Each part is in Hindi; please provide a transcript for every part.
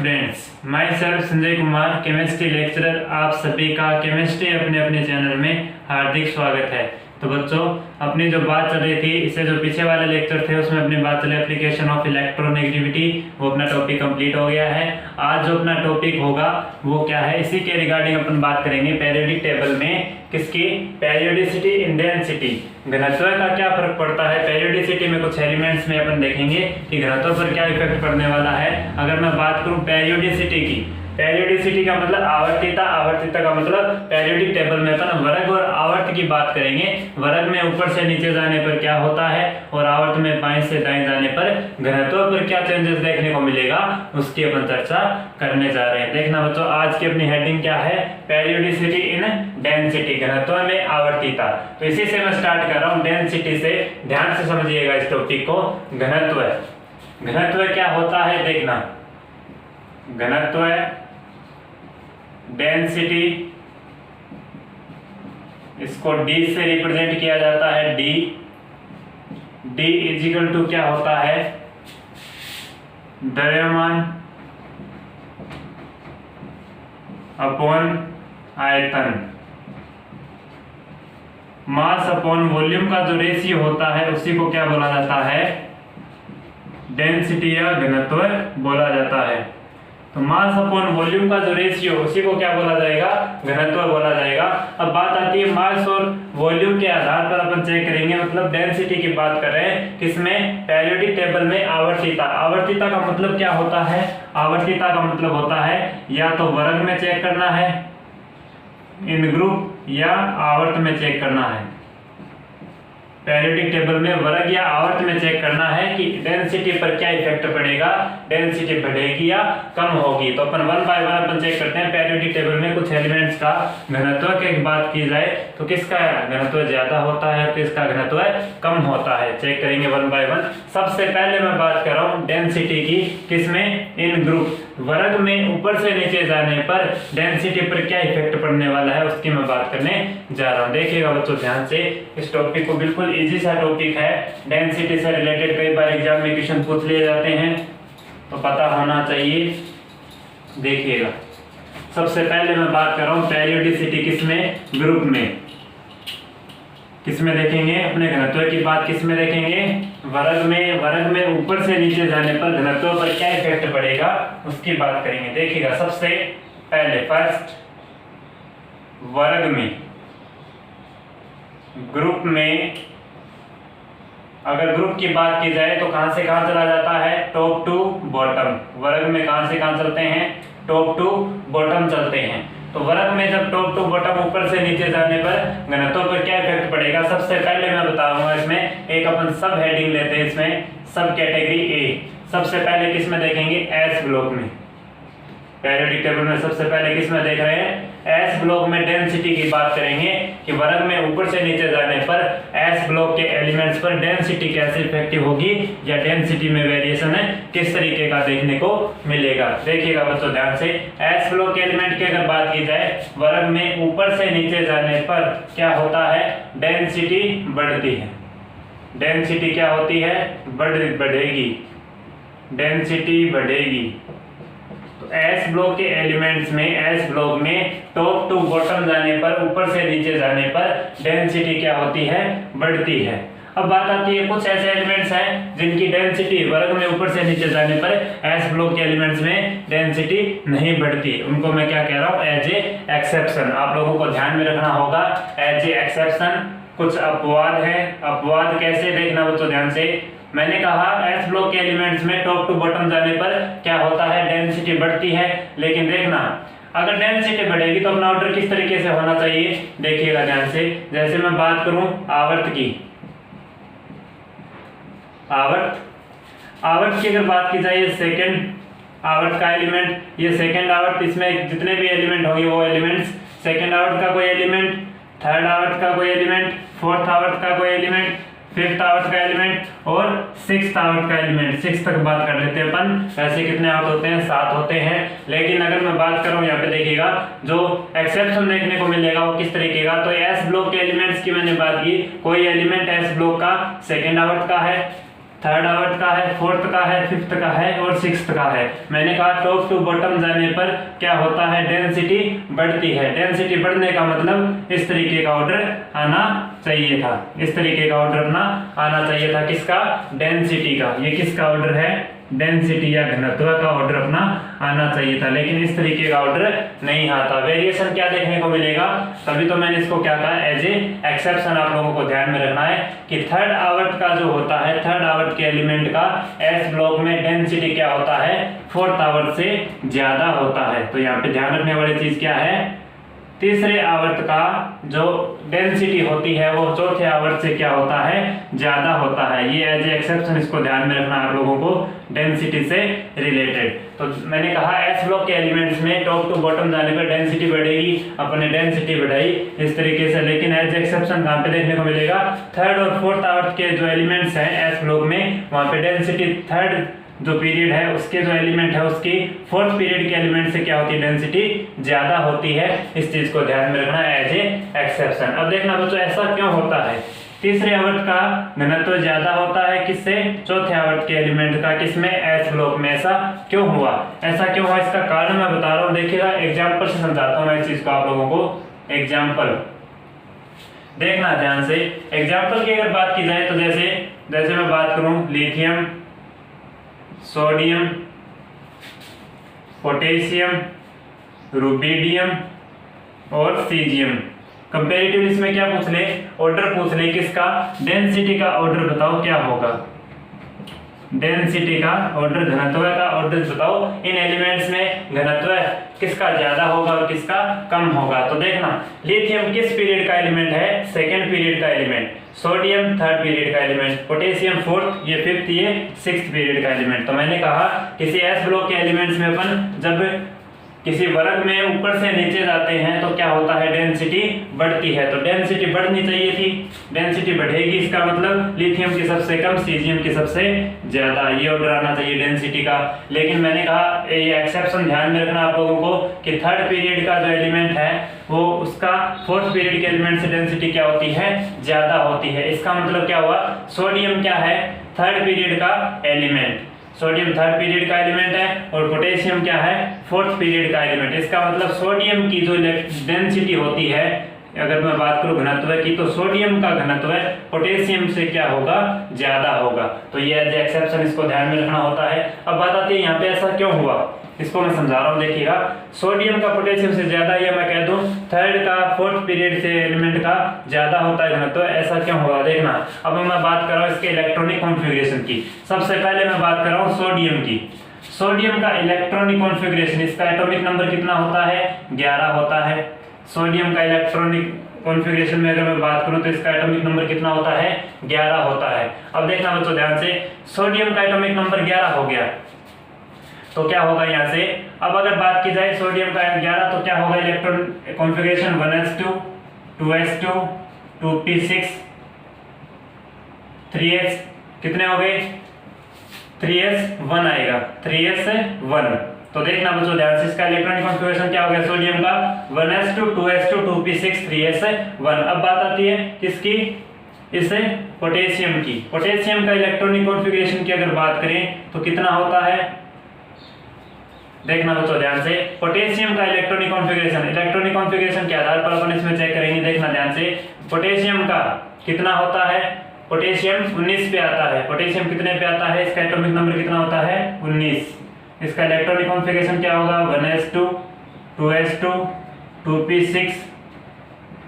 Students, my self Sanjay Kumar, chemistry lecturer, आप सभी का केमिस्ट्री अपने अपने चैनल में हार्दिक स्वागत है। तो बच्चों, अपनी जो बात चल रही थी, इससे जो पीछे वाले लेक्चर थे उसमें अपनी बात चली एप्लीकेशन ऑफ इलेक्ट्रोनेगेटिविटी, वो अपना टॉपिक कंप्लीट हो गया है। आज जो अपना टॉपिक होगा वो क्या है, इसी के रिगार्डिंग अपन बात करेंगे पीरियोडिक टेबल में किसकी, पेरियोडिसिटी इन डेंसिटी, घनत्व का क्या फर्क पड़ता है। पेरियोडिसिटी में कुछ एलिमेंट्स में अपन देखेंगे कि घनत्व पर क्या इफेक्ट पड़ने वाला है। अगर मैं बात करूं पेरियोडिसिटी की, पेरियोडिसिटी का मतलब आवर्तिता, आवर्तिता का मतलब पेरियोडिक टेबल में अपन वर्ग और आवर्त की बात करेंगे। वर्ग में ऊपर से नीचे जाने पर क्या होता है और आवर्त में बाएं से दाएं जाने पर घनत्व पर क्या चेंजेस देखने को मिलेगा, उसकी अपन चर्चा करने जा रहे हैं। देखना बच्चों, आज की अपनी हेडिंग क्या है, पेरियोडिसिटी इन डेंसिटी, घनत्व में आवर्तिता। तो इसी से मैं स्टार्ट कर रहा हूँ, डेंसिटी से। ध्यान से समझिएगा इस टॉपिक को। घनत्व, घनत्व क्या होता है देखना, घनत्व डेंसिटी, इसको D से रिप्रेजेंट किया जाता है। D इजिकल टू क्या होता है, द्रव्यमान अपॉन आयतन, मास अपॉन वॉल्यूम का जो रेशियो होता है उसी को क्या बोला जाता है, डेंसिटी या घनत्व बोला जाता है। तो मास अपॉन वॉल्यूम का जो रेशियो उसी को क्या बोला जाएगा, घनत्व बोला जाएगा। अब बात आती है मास और वॉल्यूम के आधार पर अपन चेक करेंगे, मतलब डेंसिटी की बात कर रहे हैं किसमें, पेरियोडिक टेबल में आवर्तिता। आवर्तिता का मतलब क्या होता है, आवर्तिता का मतलब होता है या तो वर्ग में चेक करना है इन ग्रुप, या आवर्त में चेक करना है। पेरियोडिक टेबल में वर्ग या आवर्त में चेक करना है कि डेंसिटी पर क्या इफेक्ट पड़ेगा, डेंसिटी बढ़ेगी या कम होगी। तो अपन वन बाय वन अपन चेक करते हैं। पेरियोडिक टेबल में कुछ एलिमेंट्स का घनत्व की बात की जाए तो किसका घनत्व ज्यादा होता है, किसका घनत्व कम होता है, चेक करेंगे वन बाय वन। सबसे पहले मैं बात कर रहा हूँ डेंसिटी की, किसमें, इन ग्रुप। वर्ग में ऊपर से नीचे जाने पर डेंसिटी पर क्या इफेक्ट पड़ने वाला है उसकी मैं बात करने जा रहा हूँ। देखिएगा बच्चों ध्यान से, इस टॉपिक को बिल्कुल इजी सा टॉपिक है। डेंसिटी से रिलेटेड कई बार एग्जाम में क्वेश्चन पूछ लिए जाते हैं, तो पता होना चाहिए। देखिएगा, सबसे पहले मैं बात कर रहा हूँ पेरियोडिसिटी किसमें, ग्रुप में। किसमें देखेंगे, अपने घनत्व की बात किसमें देखेंगे, वर्ग में। वर्ग में ऊपर से नीचे जाने पर घनत्व पर क्या इफेक्ट पड़ेगा उसकी बात करेंगे। देखिएगा, सबसे पहले फर्स्ट वर्ग में, ग्रुप में। अगर ग्रुप की बात की जाए तो कहां से कहां चला जाता है, टॉप टू बॉटम। वर्ग में कहां से कहां चलते हैं, टॉप टू बॉटम चलते हैं। तो वर्ग में जब टॉप टू बॉटम ऊपर से नीचे जाने पर घनत्व पर क्या इफेक्ट पड़ेगा, सबसे पहले मैं बताऊंगा। इसमें एक अपन सब हेडिंग लेते हैं, इसमें सब कैटेगरी ए। सबसे पहले किसमें देखेंगे, एस ब्लॉक में। पेरियोडिक टेबल में सबसे पहले किसमें देख रहे हैं, एस ब्लॉक में डेंसिटी की बात करेंगे कि वर्ग में ऊपर से नीचे जाने पर एस ब्लॉक के एलिमेंट्स पर डेंसिटी कैसे इफेक्टिव होगी, या डेंसिटी में वेरिएशन है किस तरीके का देखने को मिलेगा। देखिएगा बच्चों ध्यान से, एस ब्लॉक के एलिमेंट की अगर बात की जाए, वर्ग में ऊपर से नीचे जाने पर क्या होता है, डेंसिटी बढ़ती है। डेंसिटी क्या होती है, बढ़ेगी, डेंसिटी बढ़ेगी। एस ब्लॉक के एलिमेंट्स में, एस ब्लॉक में टॉप टू बॉटम जाने पर, ऊपर से नीचे जाने पर डेंसिटी क्या होती है, बढ़ती है। अब बात आती है कुछ ऐसे एलिमेंट्स हैं जिनकी डेंसिटी वर्ग में ऊपर से नीचे जाने पर एस ब्लॉक के एलिमेंट्स में डेंसिटी नहीं बढ़ती। उनको मैं क्या कह रहा हूँ, एज ए एक्सेप्शन। आप लोगों को ध्यान में रखना होगा, एज ए एक्सेप्शन। कुछ अपवाद है, अपवाद कैसे देखना बच्चों ध्यान से। मैंने कहा एस ब्लॉक के एलिमेंट्स में टॉप टू बॉटम जाने पर क्या होता है, डेंसिटी बढ़ती है। लेकिन देखना, अगर डेंसिटी बढ़ेगी तो अपना ऑर्डर किस तरीके से होना चाहिए, देखिएगा ध्यान से। जैसे मैं बात करूं आवर्त की, आवर्त की अगर बात की जाए, सेकंड आवर्त का एलिमेंट, ये सेकंड आवर्त, इसमें जितने भी एलिमेंट होंगे वो एलिमेंट्स, सेकंड आवर्त का कोई एलिमेंट, थर्ड आवर्त का कोई एलिमेंट, फोर्थ आवर्त का कोई एलिमेंट, फिफ्थ आवर्त का एलिमेंट और सिक्स्थ आवर्त का एलिमेंट। सिक्स तक बात कर लेते हैं अपन। ऐसे कितने आवर्त होते हैं, 7 होते हैं। लेकिन अगर मैं बात करूं यहाँ पे देखिएगा, जो एक्सेप्शन देखने को मिलेगा वो किस तरीके का, तो एस ब्लॉक के एलिमेंट्स की मैंने बात की, कोई एलिमेंट एस ब्लॉक का सेकेंड आवर्त का है, थर्ड आवर्त का है, फोर्थ का है, फिफ्थ का है और सिक्स्थ का है। मैंने कहा टॉप टू बॉटम जाने पर क्या होता है, डेंसिटी बढ़ती है। डेंसिटी बढ़ने का मतलब इस तरीके का ऑर्डर आना चाहिए था, इस तरीके का ऑर्डर अपना आना चाहिए था। किसका, डेंसिटी का। ये किसका ऑर्डर है, डेंसिटी या घनत्व का ऑर्डर अपना आना चाहिए था, लेकिन इस तरीके का ऑर्डर नहीं आता। वेरिएशन क्या देखने को मिलेगा, तभी तो मैंने इसको क्या कहा, एज ए एक्सेप्शन आप लोगों को ध्यान में रखना है कि थर्ड आवर्त का जो होता है, थर्ड आवर्त के एलिमेंट का एस ब्लॉक में डेंसिटी क्या होता है, फोर्थ आवर्त से ज्यादा होता है। तो यहाँ पे ध्यान रखने वाली चीज क्या है, तीसरे आवर्त का जो डेंसिटी होती है वो चौथे आवर्त से क्या होता है, ज्यादा होता है। ये एज ए एक्सेप्शन इसको ध्यान में रखना आप लोगों को, डेंसिटी से रिलेटेड। तो मैंने कहा एस ब्लॉक के एलिमेंट्स में टॉप टू बॉटम जाने पर डेंसिटी बढ़ेगी, अपने डेंसिटी बढ़ाई इस तरीके से, लेकिन एज एक्सेप्शन कहाँ पे देखने को मिलेगा, थर्ड और फोर्थ आवर्त के जो एलिमेंट्स हैं एस ब्लॉक में, वहां पे डेंसिटी थर्ड जो पीरियड है उसके जो एलिमेंट है उसकी फोर्थ पीरियड के एलिमेंट से क्या होती है, डेंसिटी ज्यादा होती है। इस चीज को ध्यान में रखना एज ए एक्सेप्शन। अब देखना बच्चों ऐसा क्यों होता है, तीसरे आवर्त का घनत्व ज्यादा होता है किससे, चौथे आवर्त के एलिमेंट का, किसमें, एस ब्लॉक में। ऐसा क्यों हुआ, ऐसा क्यों हुआ, इसका कारण मैं बता रहा हूँ। देखिएगा एग्जाम्पल से समझाता हूँ मैं इस चीज को आप लोगों को। एग्जाम्पल देखना ध्यान से। एग्जाम्पल की अगर बात की जाए तो जैसे मैं बात करूं लिथियम, सोडियम, पोटेशियम, रुबिडियम और सीजियम। कंपैरेटिव इसमें क्या पूछ ले, ऑर्डर पूछ ले किसका, डेंसिटी का ऑर्डर बताओ क्या होगा, डेंसिटी का ऑर्डर, घनत्व का ऑर्डर बताओ। इन एलिमेंट्स में घनत्व किसका ज्यादा होगा और किसका कम होगा। तो देखना लिथियम किस पीरियड का एलिमेंट है, सेकेंड पीरियड का एलिमेंट, सोडियम थर्ड पीरियड का एलिमेंट, पोटेशियम फोर्थ, ये फिफ्थ, ये सिक्स्थ पीरियड का एलिमेंट। तो मैंने कहा किसी एस ब्लॉक के एलिमेंट्स में अपन जब किसी वर्ग में ऊपर से नीचे जाते हैं तो क्या होता है, डेंसिटी बढ़ती है। तो डेंसिटी बढ़नी चाहिए थी, डेंसिटी बढ़ेगी, इसका मतलब लिथियम की सबसे कम, सीजियम की सबसे ज्यादा, ये ऑर्डर आना चाहिए डेंसिटी का। लेकिन मैंने कहा ये एक्सेप्शन ध्यान में रखना आप लोगों को कि थर्ड पीरियड का जो एलिमेंट है वो उसका फोर्थ पीरियड के एलिमेंट से डेंसिटी क्या होती है, ज्यादा होती है। इसका मतलब क्या हुआ, सोडियम क्या है, थर्ड पीरियड का एलिमेंट, सोडियम थर्ड पीरियड का एलिमेंट है और पोटेशियम क्या है, फोर्थ पीरियड का एलिमेंट। इसका मतलब सोडियम की जो डेंसिटी होती है, अगर मैं बात करूं घनत्व की, तो सोडियम का घनत्व पोटेशियम से क्या होगा, ज्यादा होगा। तो ये एज एक्सेप्शन इसको ध्यान में रखना होता है। अब बात आती है यहाँ पे ऐसा क्यों हुआ, इसको मैं समझा रहा हूँ। देखिएगा सोडियम का पोटेशियम से ज्यादा, या मैं कह दूं थर्ड का फोर्थ पीरियड से एलिमेंट का ज्यादा होता है घनत्व, ऐसा क्यों हुआ देखना। अब मैं बात कर रहा हूँ इसके इलेक्ट्रॉनिक कॉन्फ़िगरेशन की। सबसे पहले मैं बात कर रहा हूँ सोडियम की। सोडियम का इलेक्ट्रॉनिक कॉन्फ़िगरेशन, इसका एटॉमिक नंबर कितना होता है, 11 होता है। सोडियम का इलेक्ट्रॉनिक कॉन्फ़िगरेशन में अगर मैं बात करूं तो इसका एटॉमिक नंबर कितना होता है, 11 होता है। अब देखना बच्चों ध्यान से, सोडियम का एटॉमिक नंबर 11 हो गया तो क्या होगा यहाँ से। अब अगर बात की जाए सोडियम का 11 तो क्या होगा, electron configuration 1s2 2s2 2p6 3s, कितने हो गए, 3s1 आएगा, 3s1। तो देखना बच्चों ध्यान से, इसका इलेक्ट्रॉनिक कॉन्फ़िगरेशन क्या हो गया सोडियम का, 1s2 2s2 2p6 3s1। अब बात आती है किसकी, इससे पोटेशियम की। पोटेशियम का इलेक्ट्रॉनिक कॉन्फ़िगरेशन की अगर बात करें तो कितना होता है, देखना बच्चों ध्यान से, पोटेशियम का इलेक्ट्रॉनिक कॉन्फ़िगरेशन के आधार पर अपन इसमें चेक करेंगे। देखना ध्यान से, पोटेशियम का कितना होता है, पोटेशियम 19 पे आता है। पोटेशियम कितने पे आता है, इसका एटॉमिक नंबर कितना होता है, 19। इसका इलेक्ट्रॉनिक कॉन्फ़िगरेशन क्या होगा, 1s2 2s2 2p6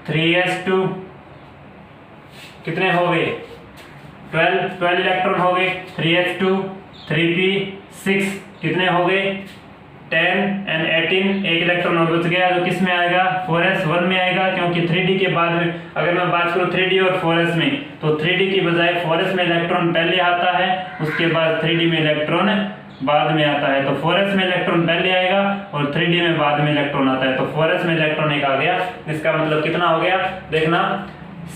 3s2, कितने हो गए, 12 इलेक्ट्रॉन हो गए। 3s2 3p6 कितने हो गए, 10 and 18, एक इलेक्ट्रॉन और बच गया जो किस में आएगा, 4s1 में आएगा, क्योंकि 3d के बाद में अगर मैं बात करूं 3d और 4s में, तो 3d की बजाय 4s में इलेक्ट्रॉन पहले आता है, उसके बाद 3d में इलेक्ट्रॉन बाद में आता है। तो 4s में इलेक्ट्रॉन पहले आएगा और 3d में बाद में इलेक्ट्रॉन आता है। तो 4s में इलेक्ट्रॉन एक आ गया, इसका मतलब कितना हो गया, देखना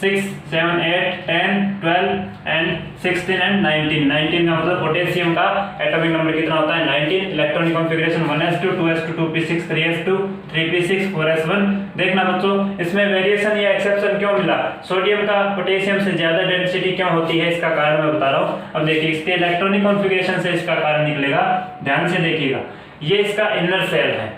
6, 7, 8, 10, 12 एंड 16 एंड 19। 19 का मतलब पोटेशियम का एटॉमिक नंबर कितना होता है 19। Electronic configuration 1s2 2s2 2p6 3s2 3p6 4s1। देखना बच्चों इसमें वेरिएशन या एक्सेप्शन क्यों मिला, सोडियम का पोटेशियम से ज्यादा डेंसिटी क्यों होती है, इसका कारण मैं बता रहा हूँ। अब देखिए इसके इलेक्ट्रॉनिक कॉन्फ़िगरेशन से इसका कारण निकलेगा, ध्यान से देखिएगा। ये इसका इनर सेल है।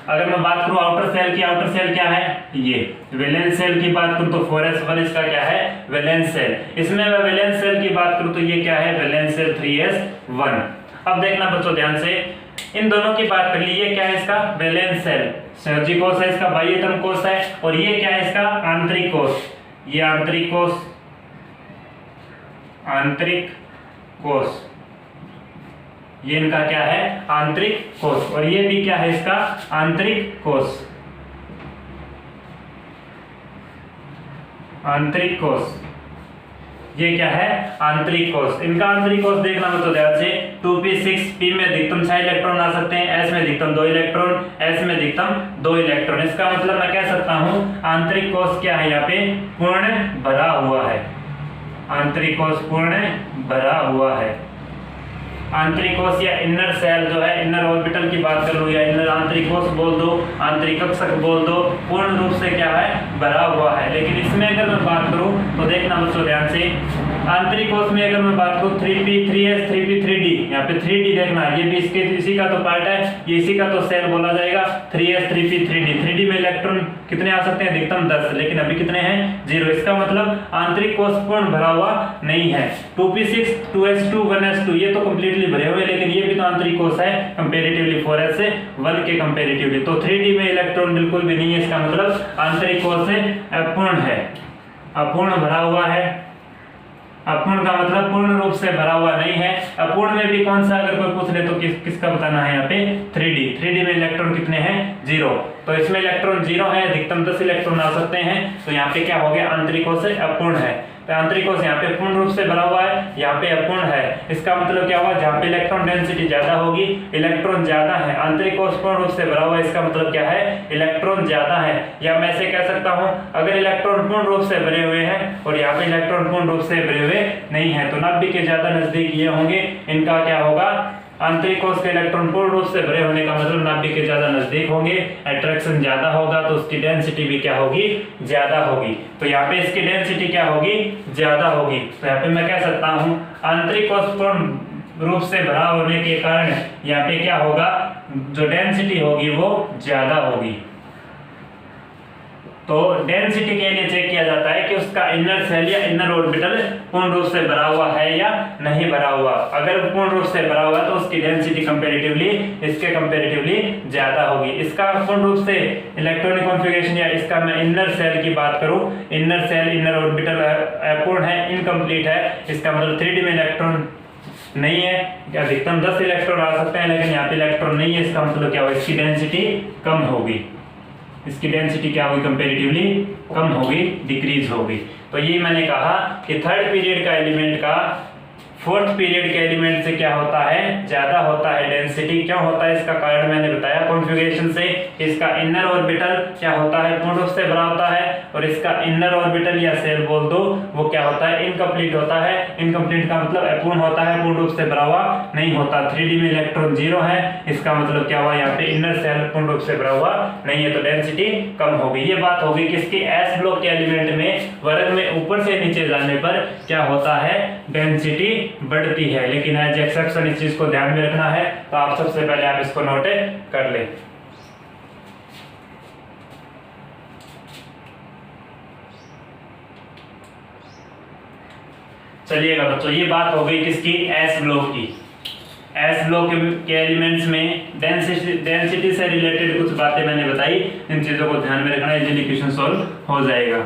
अगर मैं बात करूं आउटर सेल की, आउटर सेल क्या है, ये वैलेंस सेल की बात करूं तो 4s1 इसका क्या है वैलेंस सेल। इसमें मैं वैलेंस सेल की बात करूं तो ये क्या है वैलेंस सेल 3s1। अब देखना बच्चों ध्यान से, इन दोनों की बात कर ली, ये क्या है इसका वैलेंस सेल संयोजी कोष है, इसका बाह्यतम कोष है, और ये क्या है इसका आंतरिक कोष, ये आंतरिक कोष, आंतरिक कोष, ये इनका क्या है आंतरिक कोष, और ये भी क्या है इसका आंतरिक कोष, आंतरिक कोष, ये क्या है आंतरिक कोष। इनका आंतरिक कोष देखना मतलब ध्यान से 2p6, p में अधिकतम 6 इलेक्ट्रॉन आ सकते हैं, s में अधिकतम 2 इलेक्ट्रॉन, s में अधिकतम 2 इलेक्ट्रॉन। इसका मतलब मैं कह सकता हूं आंतरिक कोष क्या है यहाँ पे पूर्ण भरा हुआ है, आंतरिक कोष पूर्ण भरा हुआ है। आंतरिक कोष या इनर सेल जो है, इनर ऑर्बिटल की बात कर लो या इनर आंतरिक कोष बोल दो, आंतरिक कक्षक बोल दो, पूर्ण रूप से क्या है भरा हुआ है। लेकिन इसमें अगर मैं बात करूं तो देखना बच्चों ध्यान से, आंतरिक कोष में अगर मैं बात करूं 3p 3s 3p 3d, यहाँ पे 3d देखना, ये भी इसके इसी का तो पार्ट है, ये इसी का तो सेल बोला जाएगा 3s 3p 3d। 3d में इलेक्ट्रॉन कितने आ सकते हैं अधिकतम 10, लेकिन अभी कितने हैं 0। इसका मतलब आंतरिक कोष पूर्ण भरा हुआ नहीं है। 2p6 2s2 1s2 ये तो कंप्लीटली भरे हुए, लेकिन ये भी तो आंतरिक कोष है कंपैरेटिवली 4s1 के कंपैरेटिवली। तो 3d में इलेक्ट्रॉन बिल्कुल भी नहीं है, इसका मतलब आंतरिक कोष से अपूर्ण है, अपूर्ण भरा हुआ है। अपूर्ण का मतलब पूर्ण रूप से भरा हुआ नहीं है। अपूर्ण में भी कौन सा अगर कोई पूछ ले तो किसका बताना है यहाँ पे 3d। 3d में इलेक्ट्रॉन कितने हैं 0, तो इसमें इलेक्ट्रॉन 0 है, अधिकतम 10 इलेक्ट्रॉन आ सकते हैं। तो यहाँ पे क्या हो गया आंतरिक कोष से अपूर्ण है। तो आंतरिक कोष यहाँ पे पूर्ण रूप से भरा हुआ है, यहाँ पे अपूर्ण है। इसका मतलब क्या हुआ, जहाँ पे इलेक्ट्रॉन डेंसिटी ज्यादा होगी, इलेक्ट्रॉन ज्यादा है, आंतरिक कोष पूर्ण रूप से भरा हुआ है, इसका मतलब क्या है इलेक्ट्रॉन ज्यादा है। या मैं ऐसे कह सकता हूँ अगर इलेक्ट्रॉन पूर्ण रूप से भरे हुए हैं और यहाँ पे इलेक्ट्रॉन पूर्ण रूप से भरे हुए नहीं है, तो नाभिक के ज्यादा नजदीक ये होंगे, इनका क्या होगा आंतरिक कोष के इलेक्ट्रॉन पूर्ण रूप से भरे होने का मतलब नाभिक के ज्यादा नजदीक होंगे, अट्रैक्शन ज्यादा होगा, तो उसकी डेंसिटी भी क्या होगी ज्यादा होगी। तो यहाँ पे इसकी डेंसिटी क्या होगी ज्यादा होगी। तो यहाँ पे मैं कह सकता हूँ आंतरिक कोष पूर्ण रूप से भरा होने के कारण यहाँ पे क्या होगा जो डेंसिटी होगी वो ज्यादा होगी। तो डेंसिटी के लिए चेक किया जाता है कि उसका इनर सेल या इनर ऑर्बिटल पूर्ण रूप से भरा हुआ है या नहीं भरा हुआ। अगर पूर्ण रूप से भरा हुआ तो उसकी डेंसिटी कंपैरेटिवली इसके कंपैरेटिवली ज्यादा होगी। इसका पूर्ण रूप से इलेक्ट्रॉनिक कॉन्फ़िगरेशन या इसका मैं इनर सेल की बात करूं, इनर सेल इनर ऑर्बिटल अपूर्ण है, इनकम्प्लीट है, इसका मतलब 3d में इलेक्ट्रॉन नहीं है, अधिकतम 10 इलेक्ट्रॉन आ सकते हैं, लेकिन यहाँ पे इलेक्ट्रॉन नहीं है, इसका मतलब क्या होगा इसकी डेंसिटी कम होगी, इसकी डेंसिटी क्या होगी कंपैरेटिवली कम होगी, डिक्रीज होगी। तो ये मैंने कहा कि थर्ड पीरियड का एलिमेंट का फोर्थ पीरियड के एलिमेंट से क्या होता है ज्यादा होता है डेंसिटी। क्यों होता है इसका कारण मैंने बताया कॉन्फ़िगरेशन से। इसका इनर ऑर्बिटल क्या होता है पूर्ण रूप से भरा होता है, और इसका इनर ऑर्बिटल या सेल बोल दो वो क्या होता है इनकम्प्लीट होता है। इनकम्प्लीट का मतलब अपूर्ण होता है, पूर्ण रूप से भरा हुआ नहीं होता। 3d में इलेक्ट्रॉन 0 है, इसका मतलब क्या हुआ यहाँ पे इनर सेल पूर्ण रूप से भरा हुआ नहीं है, तो डेंसिटी कम होगी। ये बात होगी किसकी एस ब्लॉक के एलिमेंट में वर्ग में ऊपर से नीचे जाने पर क्या होता है डेंसिटी बढ़ती है। लेकिन एज एक्सेप्शन इस चीज को ध्यान में रखना है, तो आप सबसे पहले आप इसको नोट कर ले। चलिएगा बच्चों, ये बात हो गई किसकी एस ब्लॉक की। एस ब्लॉक के एलिमेंट्स में डेंसिटी से रिलेटेड कुछ बातें मैंने बताई, इन चीजों को ध्यान में रखना, इजीली क्वेश्चन सॉल्व हो जाएगा।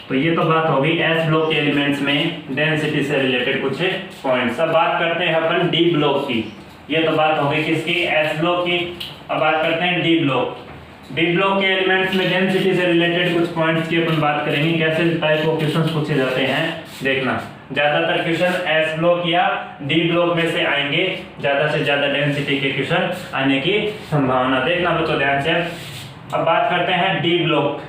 तो ये तो बात होगी एस ब्लॉक के एलिमेंट्स में डेंसिटी से रिलेटेड कुछ पॉइंट्स। अब बात करते हैं अपन डी ब्लॉक की। ये तो बात होगी किसकी एस ब्लॉक की। अब बात करते हैं डी ब्लॉक। डी ब्लॉक के एलिमेंट्स में डेंसिटी से रिलेटेड कुछ पॉइंट्स की अपन बात करेंगे, कैसे टाइप ऑफ क्वेश्चंस पूछे जाते हैं। देखना ज्यादातर क्वेश्चन एस ब्लॉक या डी ब्लॉक में से आएंगे, ज्यादा से ज्यादा डेंसिटी के क्वेश्चन आने की संभावना। देखना बच्चों ध्यान से। अब बात करते हैं डी ब्लॉक।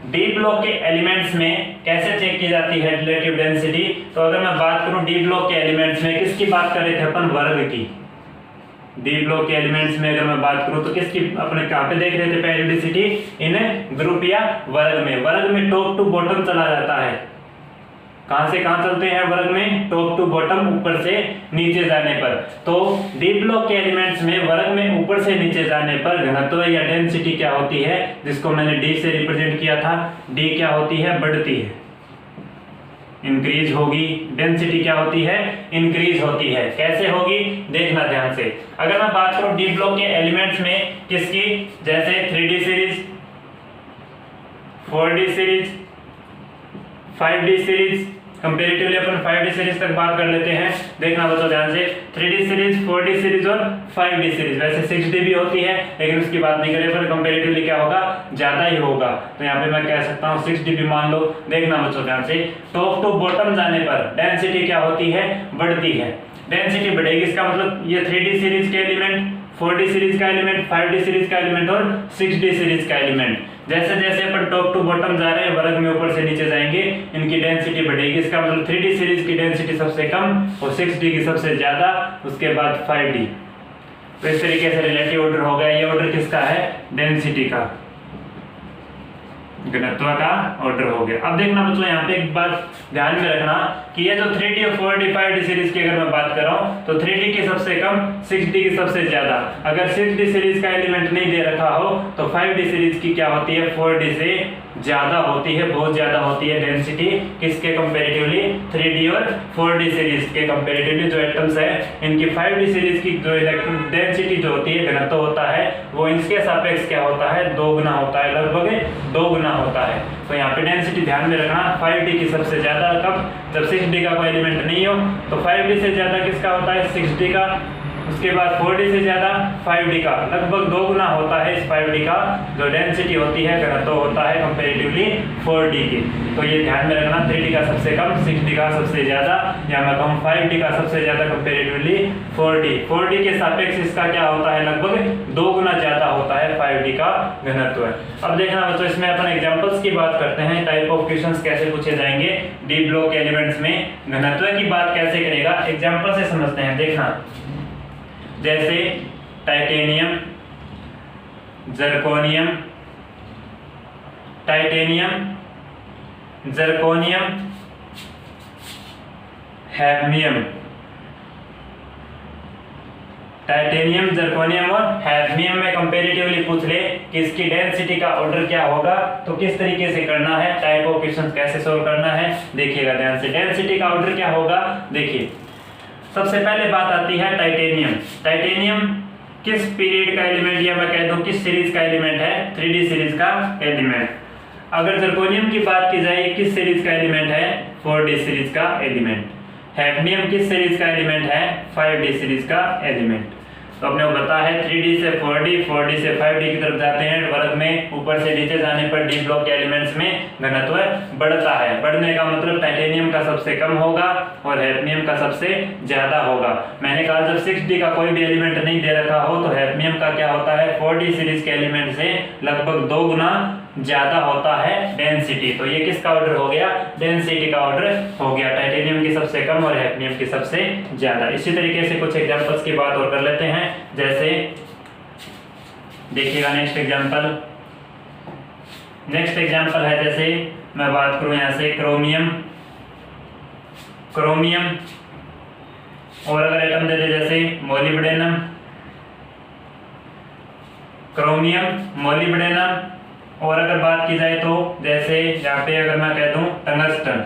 डी ब्लॉक के एलिमेंट्स में कैसे चेक की जाती है रिलेटिव डेंसिटी? तो अगर मैं बात करूं डी ब्लॉक के एलिमेंट्स में, किसकी बात कर रहे थे अपन? वर्ग की। डी ब्लॉक के एलिमेंट्स में अगर मैं बात करूं तो किसकी अपने कहां पे देख रहे थे पेरियोडिसिटी? इन ग्रुप या वर्ग में। वर्ग में टॉप टू बॉटम चला जाता है। कहां से कहां चलते हैं वर्ग में? टॉप टू बॉटम, ऊपर से नीचे जाने पर। तो डी ब्लॉक के एलिमेंट्स में वर्ग में ऊपर से नीचे जाने पर घनत्व या डेंसिटी क्या होती है, जिसको मैंने डी से रिप्रेजेंट किया था, डी क्या होती है? बढ़ती है, इंक्रीज होगी। डेंसिटी क्या होती है? इंक्रीज होती है। कैसे होगी देखना ध्यान से। अगर मैं बात करूं डी ब्लॉक के एलिमेंट्स में किसकी, जैसे 3D series, 4D series, 5D series, comparatively अपन 5D सीरीज तक बात कर लेते हैं। देखना बच्चों ध्यान से, 3D सीरीज, 4D सीरीज और 5D सीरीज। वैसे 6D भी होती है लेकिन उसकी बात नहीं करें, पर कंपैरेटिवली क्या होगा? ज्यादा ही होगा। तो यहाँ पे मैं कह सकता हूँ 6D भी मान लो। देखना बच्चों ध्यान से, टॉप टू बॉटम जाने पर डेंसिटी क्या होती है? बढ़ती है। डेंसिटी बढ़ेगी, इसका मतलब ये 3D सीरीज के एलिमेंट, 4D सीरीज का एलिमेंट, 5D सीरीज का एलिमेंट और 6D सीरीज का एलिमेंट, जैसे जैसे अपन टॉप टू बॉटम जा रहे हैं, वर्ग में ऊपर से नीचे जाएंगे, इनकी डेंसिटी बढ़ेगी। इसका मतलब 3D सीरीज की डेंसिटी सबसे कम और 6D की सबसे ज्यादा, उसके बाद 5D। तो इस तरीके से रिलेटिव ऑर्डर हो गया। ये ऑर्डर किसका है? डेंसिटी का, घनत्व का ऑर्डर हो गया। अब देखना बच्चों यहाँ पे एक बात ध्यान में रखना कि ये जो 3D और 4D 5D सीरीज की अगर मैं बात कर रहा हूँ तो 3D की सबसे कम, 6D की सबसे ज्यादा। अगर 6D सीरीज का एलिमेंट नहीं दे रखा हो तो 5D सीरीज की क्या होती है? 4D से ज्यादा होती है, बहुत ज्यादा होती है डेंसिटी। किसके कंपैरेटिवली? 3D और 4D सीरीज के कंपैरेटिवली। जो एटम्स है इनकी 5D सीरीज की जो डेंसिटी जो होती है, घनत्व होता है, वो इसके सापेक्ष क्या होता है? 2 गुना होता है, लगभग 2 गुना होता है। तो यहाँ पे डेंसिटी ध्यान में रखना, 5D की सबसे ज्यादा कब? जब 6D का कोई एलिमेंट नहीं हो। तो 5D से ज्यादा किसका होता है? 6D का। उसके बाद 4D से ज्यादा 5D का, लगभग 2 गुना होता है इस 5D का जो डेंसिटी होती है, घनत्व होता है कंपैरेटिवली 4D की। तो ये ध्यान में रखना, 3D का सबसे कम, 6D का सबसे ज्यादा, या मैं कहूँ 5D का सबसे ज्यादा कंपैरेटिवली 4D। 4D के सापेक्ष इसका क्या होता है? लगभग 2 गुना ज्यादा होता है 5D का घनत्व। अब देखना बच्चों, इसमें अपन एग्जांपल्स की बात करते हैं, टाइप ऑफ क्वेश्चंस कैसे पूछे जाएंगे डी ब्लॉक एलिमेंट्स में, घनत्व की बात कैसे करेगा, एग्जांपल से समझते हैं। देखना, जैसे titanium, zirconium, titanium, zirconium, hafnium, titanium, zirconium और हैफनियम में कंपैरेटिवली पूछ ले कि इसकी डेंसिटी का ऑर्डर क्या होगा, तो किस तरीके से करना है, टाइप ऑफ क्वेश्चन कैसे सोल्व करना है, देखिएगा ध्यान से। डेंसिटी का ऑर्डर क्या होगा, देखिए सबसे पहले बात आती है टाइटेनियम। टाइटेनियम किस पीरियड का एलिमेंट, या मैं कह दूं किस सीरीज का एलिमेंट है? 3D सीरीज का एलिमेंट। अगर जर्कोनियम की बात की जाए, किस सीरीज का एलिमेंट है? 4D सीरीज का एलिमेंट। हैफनियम किस सीरीज का एलिमेंट है? 5D सीरीज का एलिमेंट। तो अपने को पता है 3D से 4D, 4D से 5D की तरफ जाते हैं, वर्ग में ऊपर से नीचे जाने पर डी ब्लॉक के एलिमेंट्स में घनत्व बढ़ता है। बढ़ने का मतलब टाइटेनियम का सबसे कम होगा और हैफनियम का सबसे ज्यादा होगा। मैंने कहा जब 6D का कोई भी एलिमेंट नहीं दे रखा हो तो हैफनियम का क्या होता है? 4D सीरीज के एलिमेंट से लगभग 2 गुना ज्यादा होता है डेंसिटी। तो ये किसका ऑर्डर हो गया? डेंसिटी का ऑर्डर हो गया, टाइटेनियम की सबसे कम और हैफनियम की सबसे ज्यादा। इसी तरीके से कुछ एग्जांपल्स की बात और कर लेते हैं, जैसे देखिएगा नेक्स्ट एग्जांपल। नेक्स्ट एग्जांपल है, जैसे मैं बात करूं यहां से क्रोमियम, क्रोमियम, और अगर एटम दे दे जैसे मोलिब्डेनम, क्रोमियम, मोलिब्डेनम, और अगर बात की जाए तो जैसे यहाँ पे अगर मैं कह दूं टंगस्टन,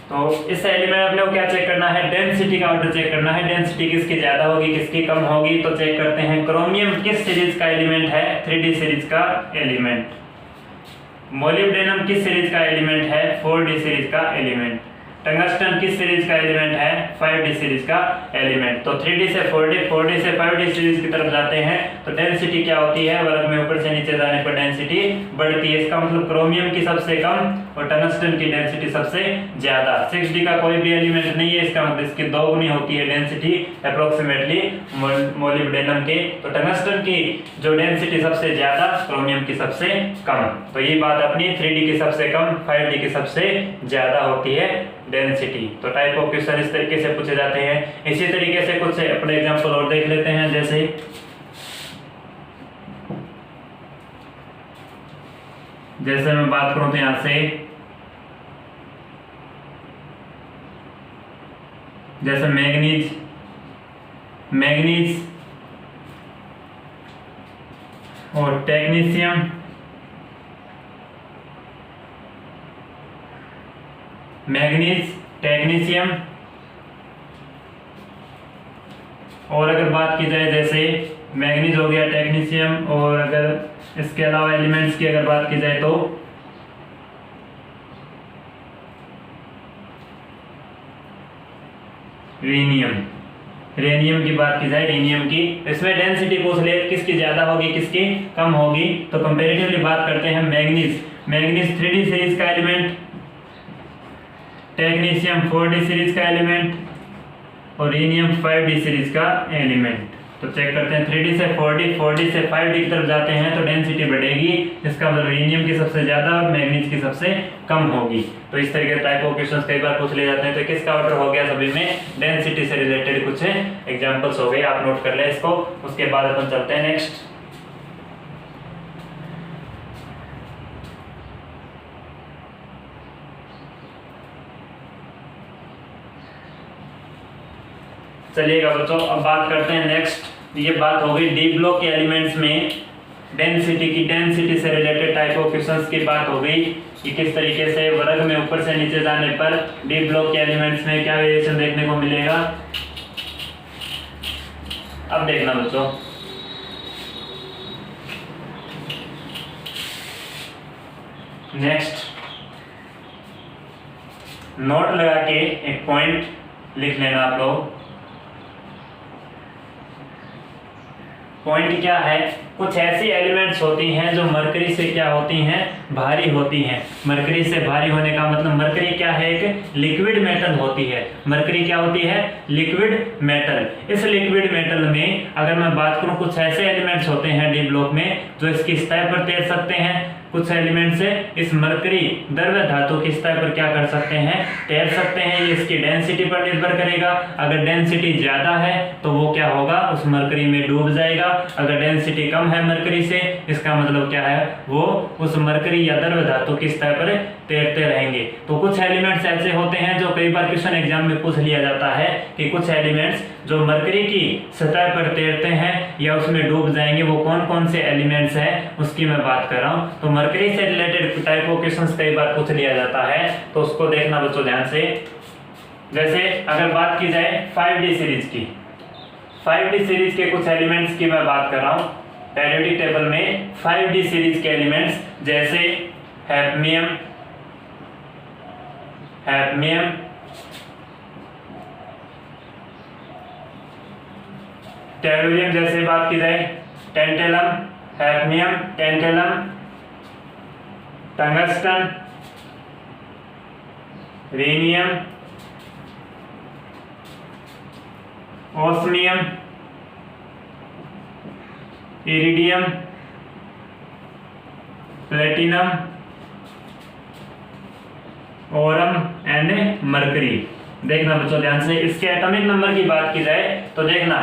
तो इस एलिमेंट अपने को क्या चेक करना है? डेंसिटी का ऑर्डर चेक करना है। डेंसिटी किसकी ज्यादा होगी, किसकी कम होगी, तो चेक करते हैं। क्रोमियम किस सीरीज का एलिमेंट है? 3D सीरीज का एलिमेंट। मोलिब्डेनम किस सीरीज का एलिमेंट है? 4D सीरीज का एलिमेंट। टंगस्टन किस सीरीज का एलिमेंट है? 5D सीरीज का एलिमेंट। तो 3D से 4D, 4D से 5D सीरीज की तरफ जाते हैं तो डेंसिटी क्या होती है? वर्ग में ऊपर से नीचे जाने पर डेंसिटी बढ़ती है। इसका मतलब क्रोमियम की सबसे कम और टंगस्टन की डेंसिटी सबसे ज्यादा। 6D का कोई भी एलिमेंट नहीं है, इसका मतलब इसकी दोगुनी होती है डेंसिटी अप्रोक्सीमेटली मोलिब्डेनम के। तो टंगस्टन की जो डेंसिटी सबसे ज्यादा, क्रोमियम की सबसे कम। तो ये बात अपनी 3D की सबसे कम, 5D की सबसे ज्यादा होती है डेंसिटी। तो टाइप ऑफ क्वेश्चन इस तरीके से पूछे जाते हैं। इसी तरीके से कुछ अपने एग्जांपल और देख लेते हैं। जैसे मैं बात करूं तो यहां से जैसे मैग्नीज और टेक्नीशियम, मैग्नीज, टेक्नीशियम, और अगर बात की जाए जैसे मैग्नीज हो गया, टेक्नीशियम, और अगर इसके अलावा एलिमेंट्स की अगर बात की जाए तो रेनियम की बात की जाए, रेनियम की, इसमें डेंसिटी पूछ ले किसकी ज्यादा होगी किसकी कम होगी। तो कंपैरेटिवली बात करते हैं मैग्नीज 3D सीरीज का एलिमेंट, टेक्नीशियम 4D सीरीज का एलिमेंट और रेनियम 5D सीरीज का एलिमेंट। तो चेक करते हैं 3D से 4D, 4D से 5D की तरफ जाते हैं तो डेंसिटी बढ़ेगी, इसका मतलब रेनियम की सबसे ज्यादा और मैग्नीज की सबसे कम होगी। तो इस तरीके के टाइप ऑफ क्वेश्चंस कई बार पूछ ले जाते हैं। तो किसका ऑर्डर हो गया सभी में? डेंसिटी से रिलेटेड कुछ एग्जांपल्स हो गए, आप नोट कर ले इसको। उसके बाद अपन चलते हैं नेक्स्ट। चलिएगा बच्चों, अब बात करते हैं नेक्स्ट। ये बात हो गई डी ब्लॉक के एलिमेंट्स में डेंसिटी से रिलेटेड टाइप ऑफ क्वेश्चंस की बात हो गई कि किस तरीके से वर्ग में ऊपर से नीचे जाने पर डी ब्लॉक के एलिमेंट्स में क्या वेरिएशन देखने को मिलेगा। अब देखना बच्चों, नेक्स्ट नोट लगा के एक पॉइंट लिख लेना आप लोग। पॉइंट क्या है? कुछ ऐसी एलिमेंट्स होती हैं जो मरकरी से क्या होती हैं? भारी होती हैं। मरकरी से भारी होने का मतलब मरकरी क्या है? एक लिक्विड मेटल होती है। मरकरी क्या होती है? Liquid metal. इस लिक्विड मेटल में अगर मैं बात करूं, कुछ ऐसे एलिमेंट्स होते हैं डी ब्लॉक में जो इसकी सतह पर तैर सकते हैं। कुछ एलिमेंट्स इस मरकरी द्रव्य धातु की सतह पर क्या कर सकते हैं? तैर सकते हैं। ये इसकी डेंसिटी पर निर्भर करेगा। अगर डेंसिटी ज्यादा है तो वो क्या होगा? उस मरकरी में डूब जाएगा। अगर डेंसिटी कम है मरकरी से, इसका मतलब क्या है? वो उस मरकरी या द्रव्य धातु की सतह पर तैरते रहेंगे। तो कुछ एलिमेंट्स ऐसे होते हैं जो कई बार क्वेश्चन एग्जाम में पूछ लिया जाता है कि कुछ एलिमेंट्स जो मरकरी की सतह पर तैरते हैं या उसमें डूब जाएंगे, वो कौन कौन से एलिमेंट्स हैं उसकी मैं बात कर रहा हूं। तो मरकरी से रिलेटेड टाइप ऑफ क्वेश्चंस कई बार पूछ लिया जाता है, तो उसको देखना बच्चों ध्यान से। जैसे अगर बात की जाए 5D सीरीज की, 5D सीरीज के कुछ एलिमेंट्स की मैं बात कर रहा हूं। पेरियोडिक टेबल में 5D सीरीज के एलिमेंट्स जैसे हैफनियम, टेलुरियम, जैसे बात की जाए tantalum, hafnium, tantalum, tungsten, rhenium, osmium, iridium, platinum, Oram and mercury. देखना बच्चों ध्यान से, इसके एटॉमिक नंबर की बात की जाए तो देखना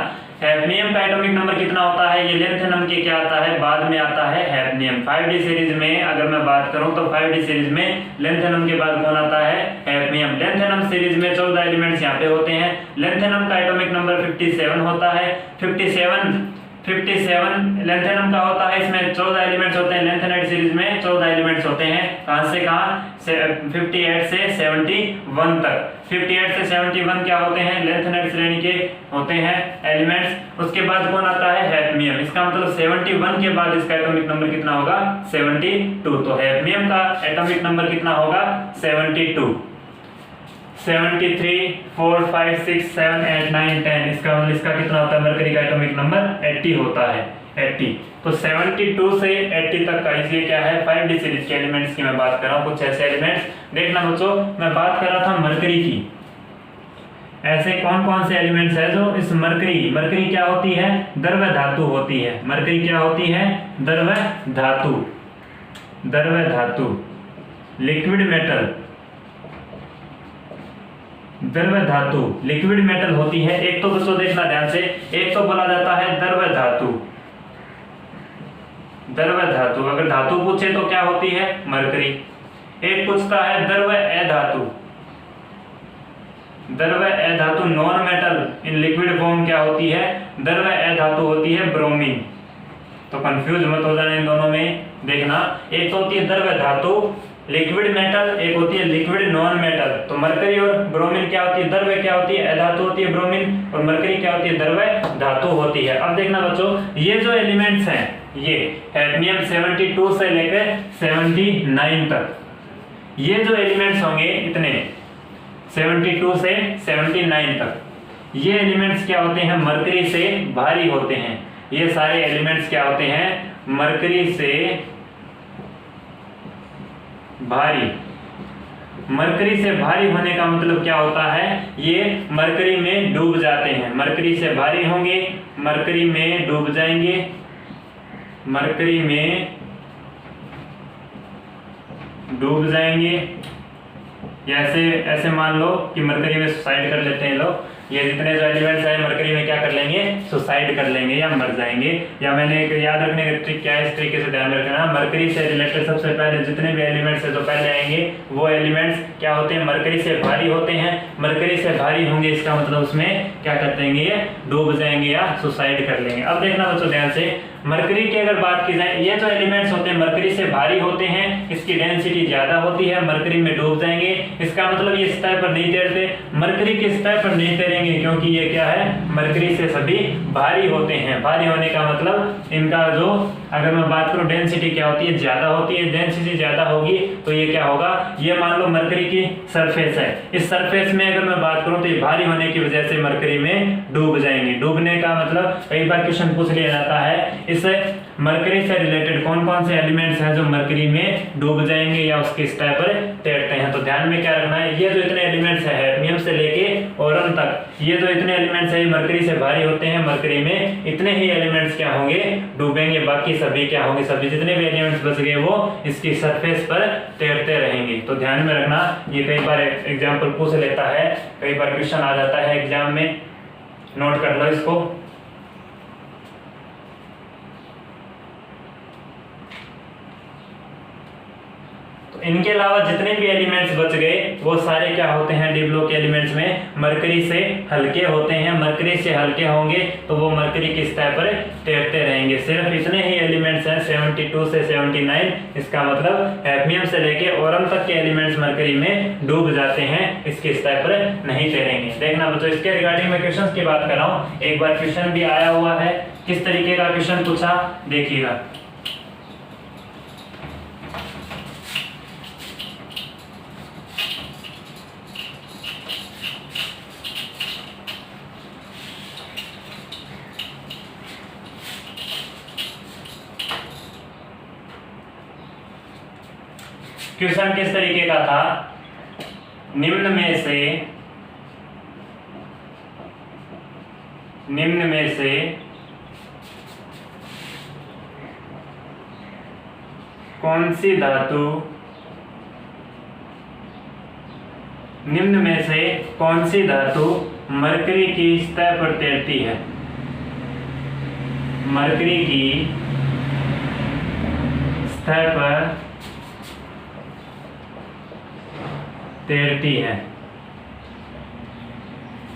हैफनियम का एटॉमिक नंबर कितना होता है? ये लेंथेनम के क्या आता है? बाद में आता है हैफनियम। 5D सीरीज में अगर मैं बात करूं तो 5D सीरीज में लेंथेनम के बाद कौन आता है? हैफनियम। लेंथेनम सीरीज में 14 एलिमेंट्स यहाँ पे होते हैं। लेंथेनम का एटॉमिक नंबर 57 होता है। 57 लेंथेनम का होता है। इसमें 14 एलिमेंट्स होते हैं। लेंथेनाइट सीरीज में 14 एलिमेंट्स होते हैं। कहां से कहां? 58 से 71 तक। 58 से 71 क्या होते हैं? लेंथेनाइट श्रेणी के होते हैं एलिमेंट्स। उसके बाद कौन आता है? हैफनियम। इसका मतलब 71 के बाद इसका एटॉमिक नंबर कितना होगा? 72। तो हैफनियम का एटॉमिक नंबर कितना होगा? 72। 73, 4, 5, 6, 7, 8, 9, 10, इसका मतलब इसका कितना होता है? मरकरी का एटॉमिक नंबर 80 होता है, 80। तो 72 से 80 तक का, इसलिए क्या है 5d सीरीज के एलिमेंट्स की मैं बात कर रहा हूँ। कुछ ऐसे एलिमेंट्स देखना बच्चों, मैं बात कर रहा था मरकरी की। ऐसे कौन कौन से एलिमेंट्स है जो इस मरकरी क्या होती है? द्रव्य धातु होती है। मरकरी क्या होती है? द्रव्य धातु, लिक्विड मेटल, द्रव्य धातु लिक्विड मेटल होती है। एक तो बच्चों देखना ध्यान से, एक तो बोला जाता है द्रव्य धातु। अगर धातु पूछे तो क्या होती है? मरकरी। एक पूछता है द्रव्य अधातु non metal in liquid form, क्या होती है? द्रव्य अधातु होती है ब्रोमीन। तो कंफ्यूज मत हो जाना इन दोनों में। देखना, एक तो होती है द्रव्य धातु लिक्विड मेटल, एक होती है लिक्विड नॉन मेटल। तो मरकरी और ब्रोमीन क्या होती है? द्रव्य क्या होती है? अधातु होती है ब्रोमीन, और मरकरी क्या होती है? द्रव्य धातु होती है। अब देखना बच्चों, ये जो एलिमेंट्स हैं, ये हैडमियम 72 से लेकर 79 तक, ये जो एलिमेंट्स होंगे इतने 72 से 79 तक, ये एलिमेंट्स क्या होते हैं? मरकरी से भारी होते हैं। ये सारे एलिमेंट्स क्या होते हैं? मरकरी से भारी। मरकरी से भारी होने का मतलब क्या होता है? ये मरकरी में डूब जाते हैं। मरकरी से भारी होंगे, मरकरी में डूब जाएंगे, मरकरी में डूब जाएंगे। ऐसे मान लो कि मरकरी में सुसाइड कर लेते हैं लोग। ये जितने जो एलिमेंट्स हैं मरकरी में क्या कर लेंगे? सुसाइड कर लेंगे या मर जाएंगे। या मैंने एक याद रखने का ट्रिक क्या है, इस तरीके से ध्यान रखना, मरकरी से रिलेटेड सबसे पहले जितने भी एलिमेंट्स हैं जो पहले आएंगे वो एलिमेंट्स क्या होते हैं? मरकरी से भारी होते हैं। मरकरी से भारी होंगे इसका मतलब उसमें क्या कर देंगे? ये डूब जाएंगे या सुसाइड कर लेंगे। अब देखना बच्चों ध्यान से, मरकरी की अगर बात की जाए, ये जो एलिमेंट्स होते हैं मरकरी से भारी होते हैं, इसकी डेंसिटी ज्यादा होती है, मरकरी में डूब जाएंगे। इसका मतलब ये सतह पर नहीं तैरते, मरकरी की सतह पर नहीं तैरेंगे, क्योंकि ये क्या है? मरकरी से सभी भारी होते हैं। भारी होने का मतलब इनका जो, अगर मैं बात करूं डेंसिटी क्या होती है? ज्यादा होती है। डेंसिटी ज्यादा होगी तो ये क्या होगा? ये मान लो मरकरी की सरफेस है, इस सरफेस में अगर मैं बात करूं तो ये भारी होने की वजह से मरकरी में डूब जाएंगे। डूबने का मतलब कई बार क्वेश्चन पूछ लिया जाता है, इस मरकरी से रिलेटेड कौन कौन से एलिमेंट्स हैं जो मरकरी में डूब जाएंगे या उसकी सतह पर तैरते हैं। तो ध्यान में क्या रखना है, ये जो इतने एलिमेंट्स हैं हैडमियम से लेके ओरन तक, ये जो इतने एलिमेंट्स हैं मरकरी से भारी होते हैं, मरकरी में इतने ही एलिमेंट्स क्या होंगे? डूबेंगे। बाकी सभी क्या होंगे? सभी जितने भी एलिमेंट्स बच गए वो इसकी सरफेस पर तैरते रहेंगे। तो ध्यान में रखना, ये कई बार एग्जाम्पल पूछ लेता है, कई बार क्वेश्चन आ जाता है एग्जाम में, नोट कर लो इसको। इनके अलावा जितने भी एलिमेंट्स बच गए वो सारे क्या होते हैं? डी ब्लॉक के एलिमेंट्स में मरकरी से हल्के होते हैं। मरकरी से हल्के होंगे तो वो मरकरी की सतह पर तैरते रहेंगे। सिर्फ इतने ही एलिमेंट्स हैं 72 से 79, इसका मतलब हैडमियम से लेके ओरम तक के एलिमेंट्स मरकरी में डूब जाते हैं, इसकी सतह पर नहीं तैरेंगे। देखना बच्चों, इसके रिगार्डिंग में क्वेश्चन की बात कर रहा हूँ। एक बार क्वेश्चन भी आया हुआ है, किस तरीके का क्वेश्चन पूछा देखिएगा। क्वेश्चन किस तरीके का था? निम्न में से कौन सी धातु मरकरी की सतह पर तैरती है? मरकरी की सतह पर तैरती है।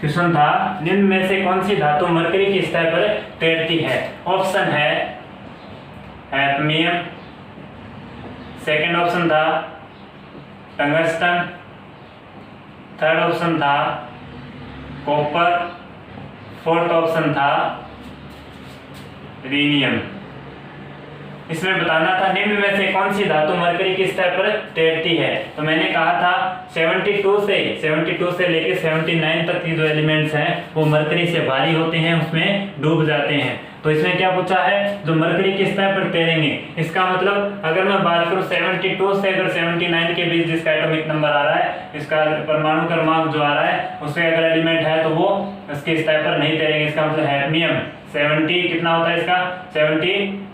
क्वेश्चन था निम्न में से कौन सी धातु मरकरी की सतह पर तैरती है? ऑप्शन है हैडमियम, सेकंड ऑप्शन था टंगस्टन, थर्ड ऑप्शन था कॉपर, फोर्थ ऑप्शन था रीनियम। इसमें बताना था निम्न में से कौन सी धातु मरकरी के स्तर पर तैरती है। तो मैंने कहा था 72 से लेके 79 तक की जो एलिमेंट्स हैं वो मरकरी से भारी होते हैं, उसमें डूब जाते हैं। तो इसमें क्या पूछा है, जो मरकरी के स्तर पर तैरेंगे। इसका मतलब अगर मैं बात करूं 72 से अगर 79 के बीच जिसका एटॉमिक नंबर आ रहा है, इसका परमाणु क्रमांक जो आ रहा है, उसके अगर एलिमेंट है तो वो इसके स्तर पर नहीं तैरेंगे। इसका मतलब हैडमियम 70 कितना होता है, इसका 72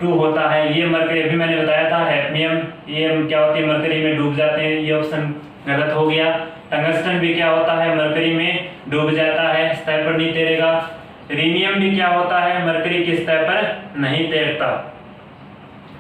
होता है। ये मरकरी अभी मैंने बताया था हैडमियम ये क्या होती है, मरकरी में डूब जाते हैं, ये ऑप्शन गलत हो गया। टंगस्टन भी क्या होता है, मरकरी में डूब जाता है, स्तर पर नहीं तैरेगा। रीनियम भी क्या होता है, मरकरी के स्तर पर नहीं तैरता,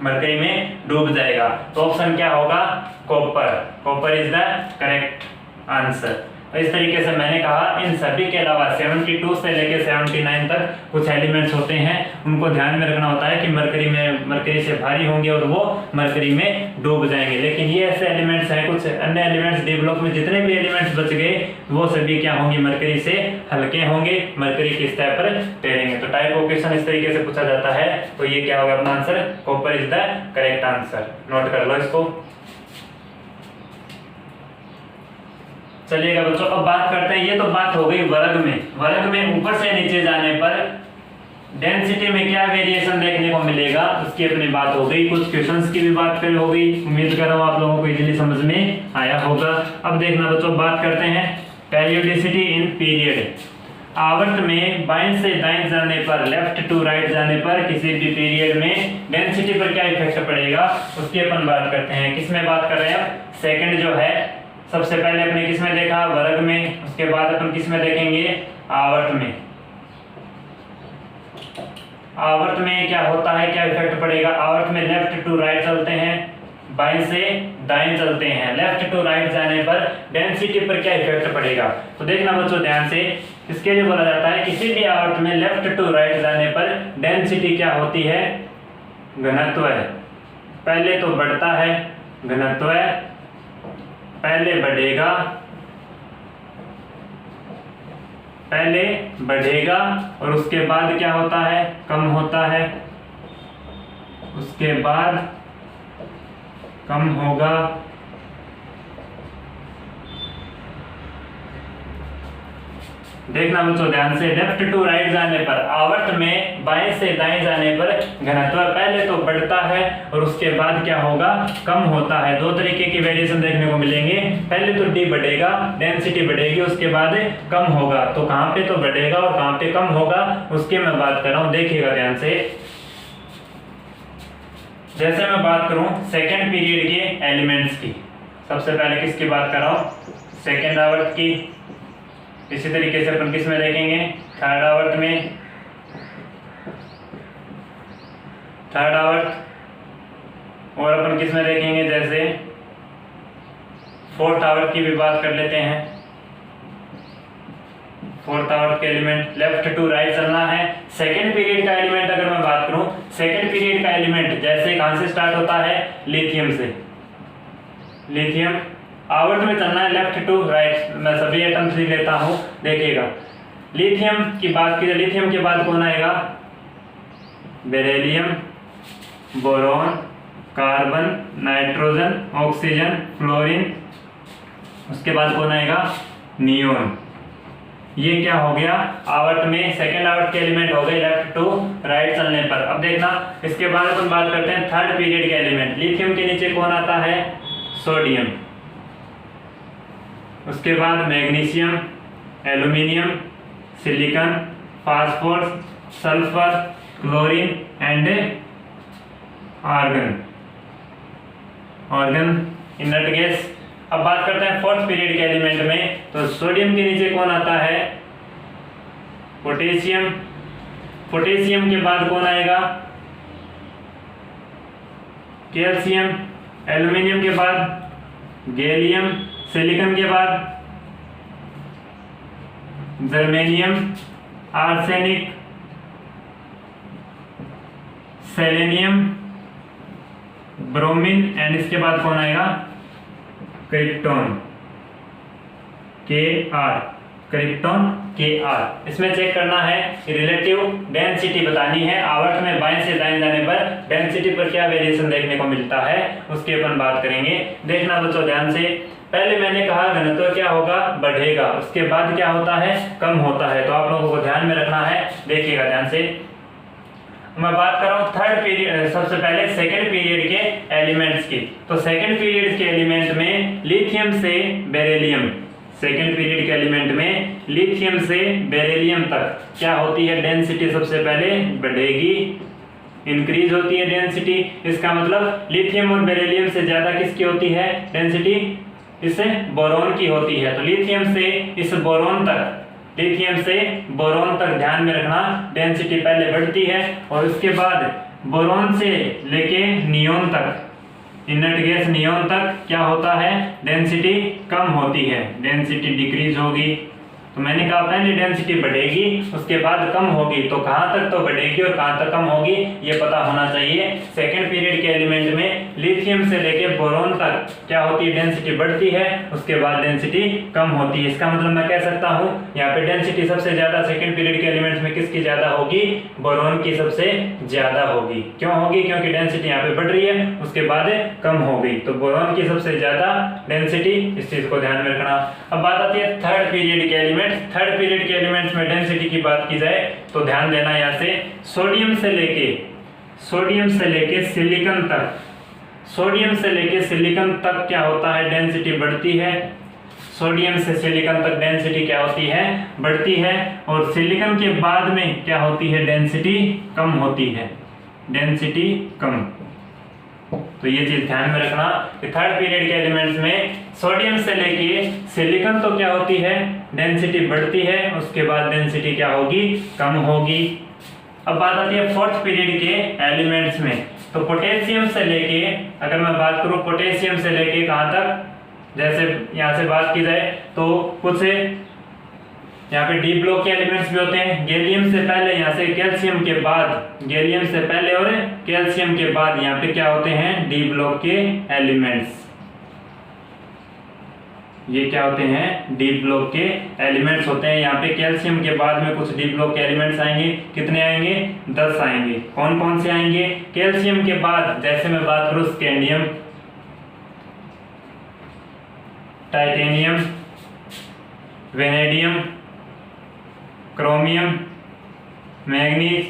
मरकरी में डूब जाएगा। तो ऑप्शन क्या होगा, copper. Copper is the correct answer. इस तरीके से मैंने कहा इन सभी के अलावा 72 से लेकर 79 तक कुछ एलिमेंट्स होते हैं, उनको ध्यान में रखना होता है कि मरकरी से भारी होंगे और वो मरकरी में डूब जाएंगे। लेकिन ये ऐसे एलिमेंट्स हैं, कुछ अन्य एलिमेंट्स डी ब्लॉक में जितने भी एलिमेंट्स बच गए वो सभी क्या होंगे, मरकरी से हल्के होंगे, मरकरी के स्तर पर तैरेंगे। तो टाइप ऑफ क्वेश्चन इस तरीके से पूछा जाता है। तो ये क्या होगा अपना answer, copper is the correct answer. Note कर लो इसको। चलिएगा बच्चों, अब बात करते हैं, ये तो बात हो गई वर्ग में। वर्ग में ऊपर से नीचे जाने पर डेंसिटी में क्या वेरिएशन देखने को मिलेगा, उसकी अपनी बात हो गई। कुछ क्वेश्चंस की भी बात करी हो गई। उम्मीद कर रहा हूँ आप लोगों को इजीली समझ में आया होगा। अब देखना बच्चों, बात करते हैं पेरियोडिसिटी इन पीरियड। आवर्त में बाएं से दाएं जाने पर, लेफ्ट टू राइट जाने पर किसी भी पीरियड में डेंसिटी पर क्या इफेक्ट पड़ेगा, उसकी अपन बात करते हैं। किसमें बात कर रहे हैं, अब सेकंड जो है, सबसे पहले अपने किसमें देखा, वर्ग में, उसके बाद अपन किसमें देखेंगे, आवर्त में। आवर्त में क्या होता है, क्या इफेक्ट पड़ेगा, आवर्त में लेफ्ट टू राइट चलते हैं, बाएं से दाएं चलते हैं। लेफ्ट टू राइट जाने पर डेंसिटी पर क्या इफेक्ट पड़ेगा, तो देखना बच्चों ध्यान से। इसके लिए बोला जाता है किसी भी आवर्त में लेफ्ट टू राइट जाने पर डेंसिटी क्या होती है, घनत्व है। पहले तो बढ़ता है घनत्व है, पहले बढ़ेगा और उसके बाद क्या होता है, कम होता है, उसके बाद कम होगा। देखना बच्चों ध्यान से, लेफ्ट टू राइट जाने पर, आवर्त में बाएं से दाएं जाने पर घनत्व पहले तो बढ़ता है और उसके बाद क्या होगा, कम होता है। दो तरीके की वेरिएशन देखने को मिलेंगे। पहले तो डी बढ़ेगा, डेंसिटी बढ़ेगी, उसके बाद कम होगा। तो कहाँ पे तो बढ़ेगा और कहाँ पे कम होगा, उसकी मैं बात कर रहा हूँ, देखिएगा ध्यान से। जैसे मैं बात करूं सेकेंड पीरियड के एलिमेंट्स की, सबसे पहले किसकी बात कर रहा हूं, सेकेंड आवर्त की। इसी तरीके से अपन किस में देखेंगे, थर्ड आवर्त में, थर्ड आवर्त। और अपन किस में देखेंगे, जैसे फोर्थ आवर्त की भी बात कर लेते हैं। फोर्थ आवर्त के एलिमेंट लेफ्ट टू राइट चलना है। सेकेंड पीरियड का एलिमेंट अगर मैं बात करूं, सेकेंड पीरियड का एलिमेंट जैसे कहां से स्टार्ट होता है, लिथियम से। लिथियम आवर्त में चलना है लेफ्ट टू राइट। मैं सभी एटम्स लिख लेता हूं, देखिएगा। लिथियम की बात की, लिथियम के बाद कौन आएगा, beryllium, boron, carbon, nitrogen, oxygen, fluorine, उसके बाद कौन आएगा, नियोन। ये क्या हो गया, आवर्त में सेकेंड आवर्त के एलिमेंट हो गए लेफ्ट टू राइट चलने पर। अब देखना, इसके बाद अपन बात करते हैं थर्ड पीरियड के एलिमेंट। लिथियम के नीचे कौन आता है, सोडियम, उसके बाद magnesium, aluminium, silicon, phosphorus, sulphur, chlorine and argon, inert gas. अब बात करते हैं फोर्थ पीरियड के एलिमेंट में। तो सोडियम के नीचे कौन आता है, पोटेशियम। पोटेशियम के बाद कौन आएगा, कैल्शियम। एल्यूमिनियम के बाद गैलियम। सिलिकॉन के बाद germanium, arsenic, selenium, bromine and इसके बाद कौन आएगा, क्रिप्टॉन, KR, क्रिप्टॉन Kr। इसमें चेक करना है रिलेटिव डेंसिटी बतानी है, आवर्त में बाएं से दाएं जाने पर डेंसिटी पर क्या वेरिएशन देखने को मिलता है उसकी अपन बात करेंगे। देखना बच्चों ध्यान से, पहले मैंने कहा घनत्व क्या होगा, बढ़ेगा, उसके बाद क्या होता है, कम होता है। तो आप लोगों को ध्यान में रखना है, देखिएगा ध्यान से। मैं बात कर रहा हूँ थर्ड पीरियड, सबसे पहले सेकंड पीरियड के एलिमेंट्स की। तो सेकंड पीरियड के एलिमेंट में लिथियम से बेरिलियम, सेकंड पीरियड के एलिमेंट में लिथियम से बेरिलियम तक क्या होती है डेंसिटी, सबसे पहले बढ़ेगी, इंक्रीज होती है डेंसिटी। इसका मतलब लिथियम और बेरिलियम से ज्यादा किसकी होती है डेंसिटी, इससे बोरॉन की होती है। तो लिथियम से इस बोरॉन तक, लिथियम से बोरॉन तक ध्यान में रखना, डेंसिटी पहले बढ़ती है और उसके बाद बोरॉन से लेके नियोन तक, इनर्ट गैस नियोन तक क्या होता है, डेंसिटी कम होती है, डेंसिटी डिक्रीज होगी। तो मैंने कहा पहले डेंसिटी बढ़ेगी उसके बाद कम होगी, तो कहां तक तो बढ़ेगी और कहां तक कम होगी ये पता होना चाहिए। सेकंड पीरियड के एलिमेंट में लिथियम से लेके बोरॉन तक क्या होती है, डेंसिटी बढ़ती है, उसके बाद डेंसिटी कम होती है। इसका मतलब मैं कह सकता हूं यहाँ पे डेंसिटी सबसे ज्यादा सेकंड पीरियड के एलिमेंट्स में किसकी ज्यादा होगी, बोरॉन की सबसे ज्यादा होगी। क्यों होगी, क्योंकि डेंसिटी यहाँ पे बढ़ रही है उसके बाद कम हो गई, तो बोरॉन की सबसे ज्यादा डेंसिटी, इस चीज को ध्यान में रखना। अब बात आती है थर्ड पीरियड के एलिमेंट। थर्ड पीरियड के एलिमेंट्स में डेंसिटी की बात की जाए तो ध्यान देना यहाँ से, सोडियम से लेके सिलिकॉन तक, सोडियम से लेके सिलिकॉन तक क्या होता है, डेंसिटी बढ़ती है। सोडियम से सिलिकॉन तक डेंसिटी क्या होती है, बढ़ती है। और सिलिकॉन के बाद में क्या होती है, डेंसिटी कम होती है, डेंसिटी कम। तो ये चीज ध्यान में रखना कि थर्ड पीरियड के एलिमेंट्स में सोडियम से लेके सिलिकॉन तो क्या होती है, डेंसिटी बढ़ती है, उसके बाद डेंसिटी क्या होगी, कम होगी। अब बात आती है फोर्थ पीरियड के एलिमेंट्स में। तो पोटेशियम से लेके, अगर मैं बात करूं पोटेशियम से लेके कहां तक, जैसे यहां से बात की जाए तो कुछ यहाँ पे डी ब्लॉक के एलिमेंट्स भी होते हैं। गैलियम से पहले, यहाँ से कैल्शियम के बाद, गैलियम से पहले और कैल्शियम के बाद यहाँ पे क्या होते हैं, डी ब्लॉक के एलिमेंट्स। ये क्या होते हैं, डी ब्लॉक के एलिमेंट्स होते हैं। यहाँ पे कैल्शियम के बाद में कुछ डी ब्लॉक के एलिमेंट्स आएंगे, कितने आएंगे, 10 आएंगे। कौन कौन से आएंगे, कैल्शियम के बाद जैसे मैं बात करूं scandium, titanium, vanadium, chromium, manganese,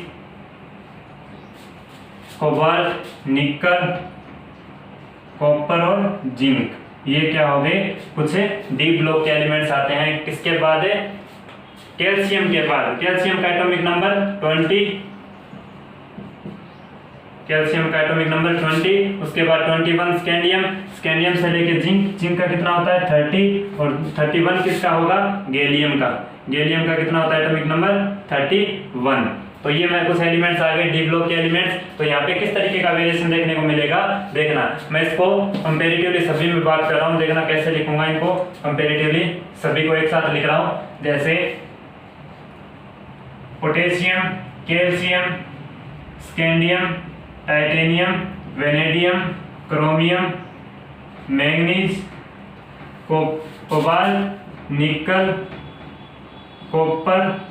cobalt, निकल, कॉपर और जिंक, ये क्या हो गए, कुछ डी ब्लॉक के एलिमेंट्स आते हैं। किसके बाद है, कैल्शियम के बाद। कैल्शियम का एटॉमिक नंबर 20, कैल्शियम का एटॉमिक नंबर 20, उसके बाद 21 स्कैंडियम, स्कैंडियम से लेके जिंक, जिंक का कितना होता है 30, और 31 किसका होगा, गैलियम का, गैलियम का कितना होता है एटॉमिक नंबर 31। तो ये मैं कुछ एलिमेंट्स आ गए डी ब्लॉक के एलिमेंट्स। तो यहाँ पे किस तरीके का वेरिएशन देखने को मिलेगा, देखना। मैं इसको कंपैरेटिवली सभी में बात कर रहा हूँ, देखना कैसे लिखूंगा इनको, कंपैरेटिवली सभी को एक साथ लिख रहा हूँ। जैसे potassium, calcium, scandium, titanium, vanadium, chromium, manganese, cobalt, निकल, कॉपर,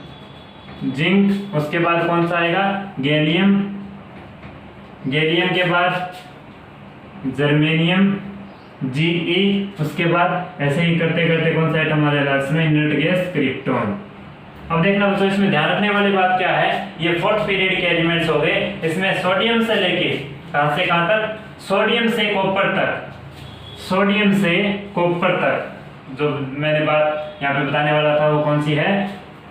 जिंक, उसके बाद कौन सा आएगा, गैलियम, गैलियम के बाद जर्मेनियम, Ge, उसके बाद ऐसे ही करते करते कौन सा आइटम आ जाएगा इसमें, इनर्ट गैस क्रिप्टॉन। अब देखना बच्चों इसमें ध्यान रखने वाली बात क्या है, ये फोर्थ पीरियड के एलिमेंट्स हो गए। इसमें सोडियम से लेके कहां से कहां तक, सोडियम से कॉपर तक, सोडियम से कॉपर तक जो मैंने बात यहाँ पे बताने वाला था वो कौन सी है,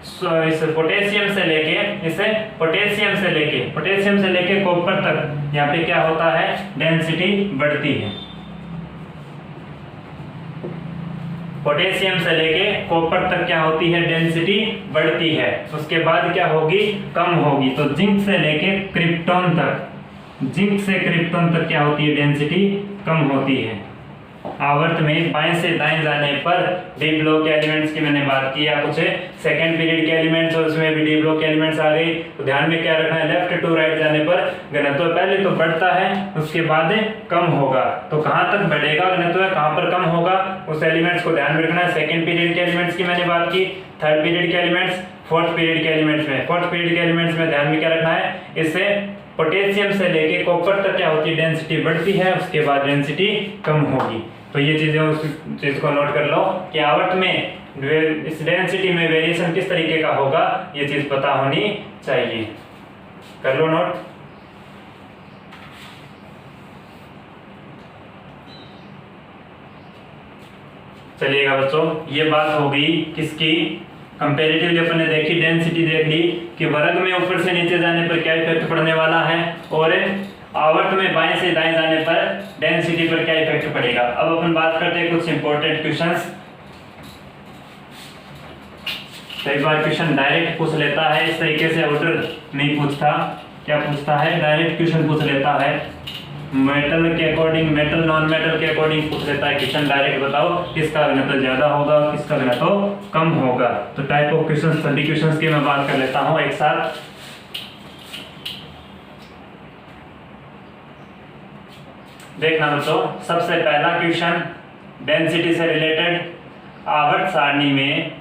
इस पोटेशियम से लेके, इसे पोटेशियम से लेके कॉपर तक यहाँ पे क्या होता है, डेंसिटी बढ़ती है। पोटेशियम से लेके कॉपर तक क्या होती है, डेंसिटी बढ़ती है, उसके बाद क्या होगी, कम होगी। तो जिंक से लेके क्रिप्टॉन तक, जिंक से क्रिप्टॉन तक क्या होती है, डेंसिटी कम होती है। आवर्त में बाएं से दाएं जाने पर डी ब्लॉक के एलिमेंट्स की मैंने बात की, या कुछ सेकंड पीरियड के एलिमेंट्स और उसमें भी डी ब्लॉक के एलिमेंट्स आ गए, तो ध्यान में क्या रखना है, लेफ्ट टू राइट जाने पर घनत्व पहले तो बढ़ता है उसके बाद कम होगा। तो कहां तक बढ़ेगा घनत्व, कहां पर कम होगा, उस एलिमेंट्स को ध्यान में रखना है। सेकंड पीरियड के एलिमेंट्स की मैंने बात की, थर्ड पीरियड के एलिमेंट्स, फोर्थ पीरियड के एलिमेंट्स में। फोर्थ पीरियड के एलिमेंट्स में ध्यान में क्या रखना है, इससे पोटेशियम से लेके कॉपर तक क्या होती है, डेंसिटी बढ़ती है, उसके बाद डेंसिटी कम होगी। तो ये चीजें उस चीज को नोट कर लो कि आवर्त में इस डेंसिटी में वेरिएशन किस तरीके का होगा, ये चीज पता होनी चाहिए। कर लो नोट। चलिएगा बच्चों, ये बात हो गई किसकी, कंपैरेटिवली अपन ने देखी, डेंसिटी देख ली कि वर्ग में ऊपर से नीचे जाने पर क्या इफेक्ट पड़ने वाला है, और आवर्त में बाएं से दाएं जाने पर डेंसिटी पर क्या इफेक्ट पड़ेगा। अब अपन बात करते हैं कुछ इंपॉर्टेंट क्वेश्चंस। कई बार क्वेश्चन डायरेक्ट पूछ लेता है, इस तरीके से ऑर्डर नहीं पूछता। क्या पूछता है, डायरेक्ट क्वेश्चन पूछ लेता है, मेटल के अकॉर्डिंग, मेटल नॉन मेटल के अकॉर्डिंग पूछ लेता है क्वेश्चन। डायरेक्ट बताओ किसका घनत्व ज्यादा होगा, किसका घनत्व कम होगा। तो टाइप ऑफ क्वेश्चंस, सभी क्वेश्चंस की मैं बात कर लेता हूं एक साथ। देखना बच्चों, सबसे पहला क्वेश्चन डेंसिटी से रिलेटेड, आवर्त सारणी में,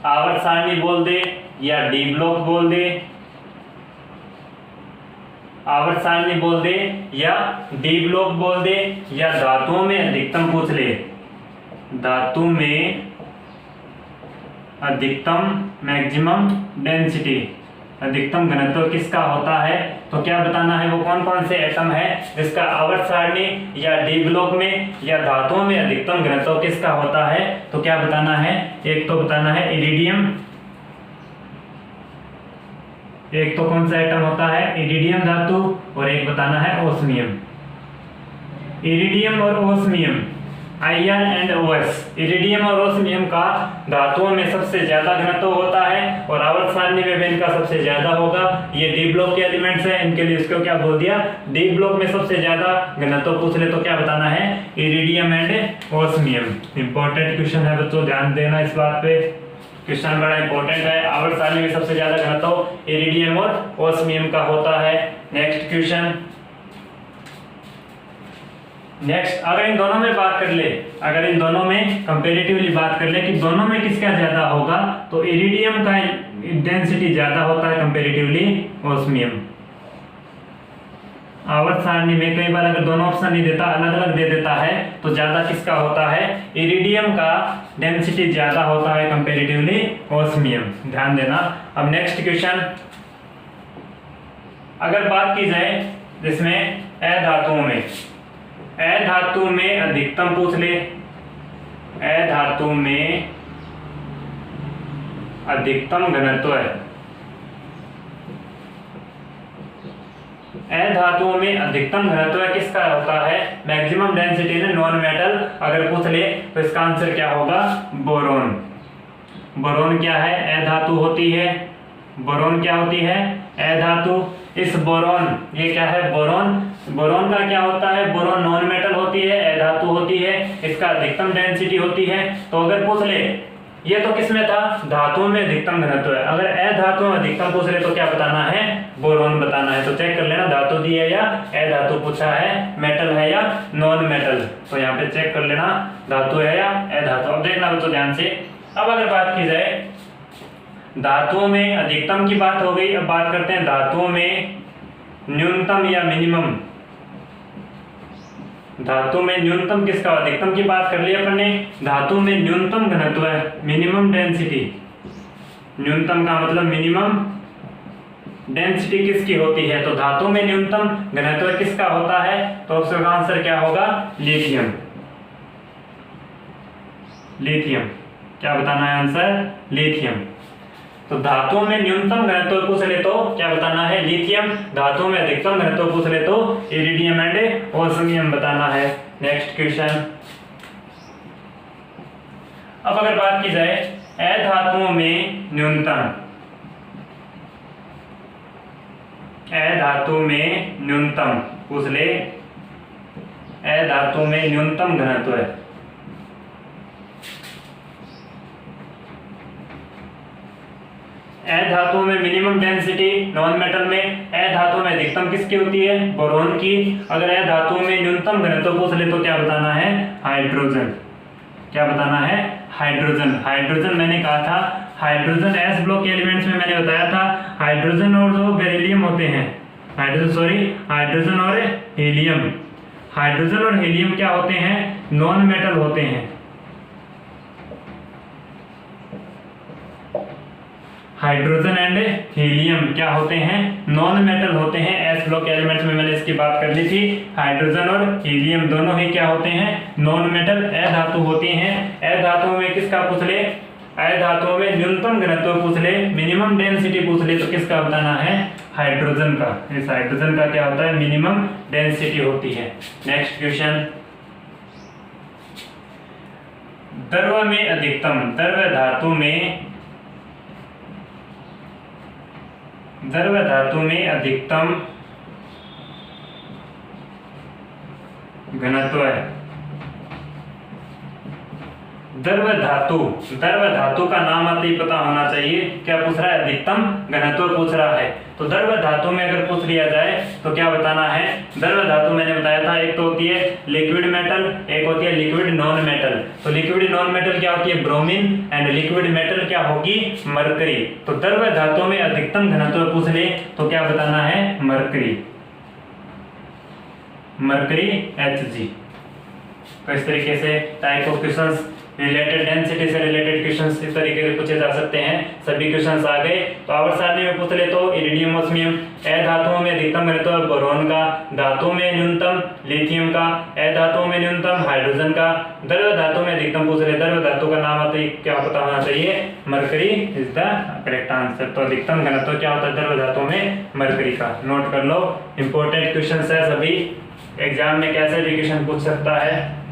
आवर्त सारणी बोल दे या डी ब्लॉक बोल दे, आवर्त सारणी बोल दे या डी ब्लॉक बोल दे, या धातुओं में अधिकतम पूछ ले, धातु में अधिकतम मैक्सिमम डेंसिटी, अधिकतम घनत्व किसका होता है, तो क्या बताना है वो कौन कौन से एटम है जिसका आवर्त सारणी या डी ब्लॉक में या धातुओं में अधिकतम घनत्व किसका होता है। तो क्या बताना है, एक तो बताना है इरिडियम, एक तो कौन सा एटम होता है, इरिडियम धातु, और एक बताना है ओस्मियम। इरिडियम और osmium, iron and OS, iridium और ओस्मियम का धातुओं में सबसे ज्यादा घनत्व होता है और आवर्त सारणी में भी इनका सबसे ज्यादा होगा। ये डी ब्लॉक के एलिमेंट्स हैं, इनके लिए इसको क्या बोल दिया, डी ब्लॉक में सबसे ज्यादा घनत्व पूछ ले तो क्या बताना है, iridium and osmium. Important question है बच्चों, ध्यान देना इस बात पे, क्वेश्चन बड़ा इंपॉर्टेंट है। आवर्त सारणी में सबसे ज्यादा घनत्व इरिडियम और ओस्मियम का होता है। नेक्स्ट क्वेश्चन, नेक्स्ट, अगर इन दोनों में बात कर ले, अगर इन दोनों में कंपैरेटिवली बात कर ले कि दोनों में किसका ज्यादा होगा, तो इरिडियम का डेंसिटी ज्यादा होता है कंपैरेटिवली ओस्मियम। आवर्त सारणी में कई बार अगर दोनों ऑप्शन नहीं देता, अलग अलग दे देता है, तो ज्यादा किसका होता है, इरिडियम का डेंसिटी ज्यादा होता है कंपैरेटिवली ओस्मियम, ध्यान देना। अब नेक्स्ट क्वेश्चन, अगर बात की जाए जिसमें अधातुओं में, अधातु में अधिकतम पूछ ले, अधातु में अधिकतम घनत्व है, अधातुओं में अधिकतम घनत्व किसका होता है, मैक्सिमम डेंसिटी ने नॉन मेटल अगर पूछ ले तो इसका आंसर क्या होगा, बोरोन। बोरोन क्या है, अधातु होती है, बोरोन क्या होती है, अधातु। इस बोरोन, ये क्या है बोरोन, बोरोन का क्या होता है, बोरोन नॉन मेटल होती है, अधातु होती है, इसका अधिकतम डेंसिटी होती है। तो अगर पूछ ले, ये तो किसमें था, धातुओं में अधिकतम घनत्व है, अगर अधातु में अधिकतम पूछ ले तो क्या बताना है, बोरोन बताना है। तो चेक कर लेना धातु दी है या अधातु पूछा है, मेटल है या नॉन मेटल, तो यहाँ पे चेक कर लेना धातु है या अधातु। अब देखना बच्चों ध्यान से, अब अगर बात की जाए धातुओं में अधिकतम की बात हो गई, अब बात करते हैं धातुओं में न्यूनतम या मिनिमम। धातु में न्यूनतम किसका, अधिकतम की बात कर ली अपन ने, धातु में न्यूनतम घनत्व है, मिनिमम डेंसिटी, न्यूनतम का मतलब मिनिमम डेंसिटी किसकी होती है, तो धातु में न्यूनतम घनत्व किसका होता है, तो उसका आंसर क्या होगा, लिथियम। लिथियम, क्या बताना है आंसर, लिथियम। तो धातुओं में न्यूनतम घनत्व पूछ ले तो क्या बताना है, लिथियम। धातुओं में अधिकतम घनत्व पूछ ले तो इरिडियम एंड ओस्मियम बताना है। नेक्स्ट क्वेश्चन, अब अगर बात की जाए अधातुओं में न्यूनतम, अधातु में न्यूनतम पूछ ले, अधातु में न्यूनतम घनत्व है। अधातु में मिनिमम डेंसिटी नॉन मेटल में, अधातु में अधिकतम किसकी होती है, बोरोन की। अगर अधातु में न्यूनतम घनत्व पूछ ले तो क्या बताना है, हाइड्रोजन। क्या बताना है, हाइड्रोजन। हाइड्रोजन मैंने कहा था, हाइड्रोजन एस ब्लॉक एलिमेंट्स में मैंने बताया था, हाइड्रोजन और जो बेरिलियम होते हैं, हाइड्रोजन और हीलियम, हाइड्रोजन और हीलियम क्या होते हैं, नॉन मेटल होते हैं। हाइड्रोजन एंड हीलियम क्या होते हैं, नॉन मेटल होते हैं। एस ब्लॉक एलिमेंट्स में मैंने इसकी बात कर ली थी। हाइड्रोजन और हीलियम दोनों ही क्या होते हैं, नॉन मेटल, अधातु होती हैं। अधातु में किसका पूछ ले, अधातु में न्यूनतम घनत्व पूछ ले, मिनिमम डेंसिटी पूछ ले तो किसका बताना है, हाइड्रोजन का। इस हाइड्रोजन का क्या होता है, मिनिमम डेंसिटी होती है। नेक्स्ट क्वेश्चन, द्रव में अधिकतम, द्रव धातु में अधिकतम घनत्व है। द्रव धातु का नाम आते ही पता होना चाहिए, क्या पूछ रहा है, अधिकतम घनत्व पूछ रहा है। तो द्रव धातु में अगर पूछ लिया जाए तो क्या बताना है, द्रव धातु मैंने बताया था, एक तो होती है लिक्विड मेटल, एक होती है लिक्विड नॉन मेटल। तो लिक्विड नॉन मेटल क्या होती है, ब्रोमीन, एंड लिक्विड मेटल क्या होगी, मरकरी। तो द्रव धातु में अधिकतम घनत्व पूछ ले तो क्या बताना है, मरकरी, Hg। तो इस तरीके से type of questions related density से रिलेटेड क्वेश्चंस इस तरीके से पूछे जा सकते हैं। सभी क्वेश्चंस आ गए। तो आवर्त सारणी में पूछ ले तो इरिडियम, ऑस्मियम, अधातुओं में अधिकतम घनत्व बोरोन का, धातु में न्यूनतम लिथियम का, अधातुओं में न्यूनतम हाइड्रोजन का, द्रव धातु में अधिकतम पूछ ले, द्रव धातु का नाम आते ही क्या पता होना चाहिए, mercury is the correct answer. तो अधिकतम घनत्व क्या होता है द्रव धातु में, मरकरी का। नोट कर लो, इंपॉर्टेंट क्वेश्चंस है सभी, एग्जाम में कैसे भी क्वेश्चन पूछ सकता है।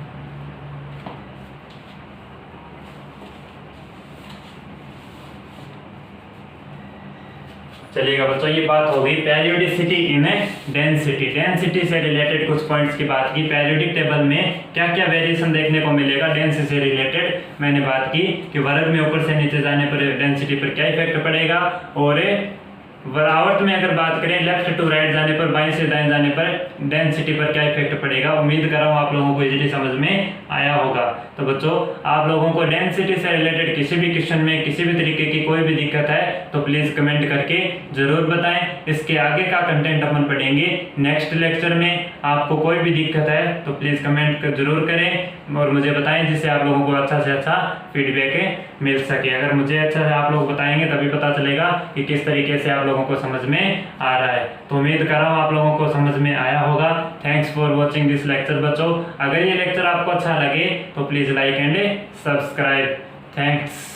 चलिएगा बच्चों, ये बात हो गई पेरियोडिसिटी इन डेंसिटी। डेंसिटी से रिलेटेड कुछ पॉइंट्स की बात की। पेरियोडिक टेबल में क्या क्या वेरिएशन देखने को मिलेगा डेंसिटी से रिलेटेड मैंने बात की कि वर्ग में ऊपर से नीचे जाने पर डेंसिटी पर क्या इफेक्ट पड़ेगा, और आवर्त में अगर बात करें लेफ्ट टू राइट जाने पर, बाएं से दाएं जाने पर डेंसिटी पर क्या इफेक्ट पड़ेगा। उम्मीद कर रहा हूँ आप लोगों को इजीली समझ में आया होगा। तो बच्चों, आप लोगों को डेंसिटी से रिलेटेड किसी भी क्वेश्चन में किसी भी तरीके की कोई भी दिक्कत है तो प्लीज कमेंट करके जरूर बताएं। इसके आगे का कंटेंट अपन पढ़ेंगे नेक्स्ट लेक्चर में। आपको कोई भी दिक्कत है तो प्लीज कमेंट कर जरूर करें और मुझे बताएं, जिससे आप लोगों को अच्छा से अच्छा फीडबैक मिल सके। अगर मुझे अच्छा से आप लोग बताएंगे तभी पता चलेगा कि किस तरीके से आप लोगों को समझ में आ रहा है। तो उम्मीद कर रहा हूँ आप लोगों को समझ में आया होगा। Thanks for watching this lecture बच्चों। अगर ये लेक्चर आपको अच्छा लगे तो please like and subscribe. Thanks.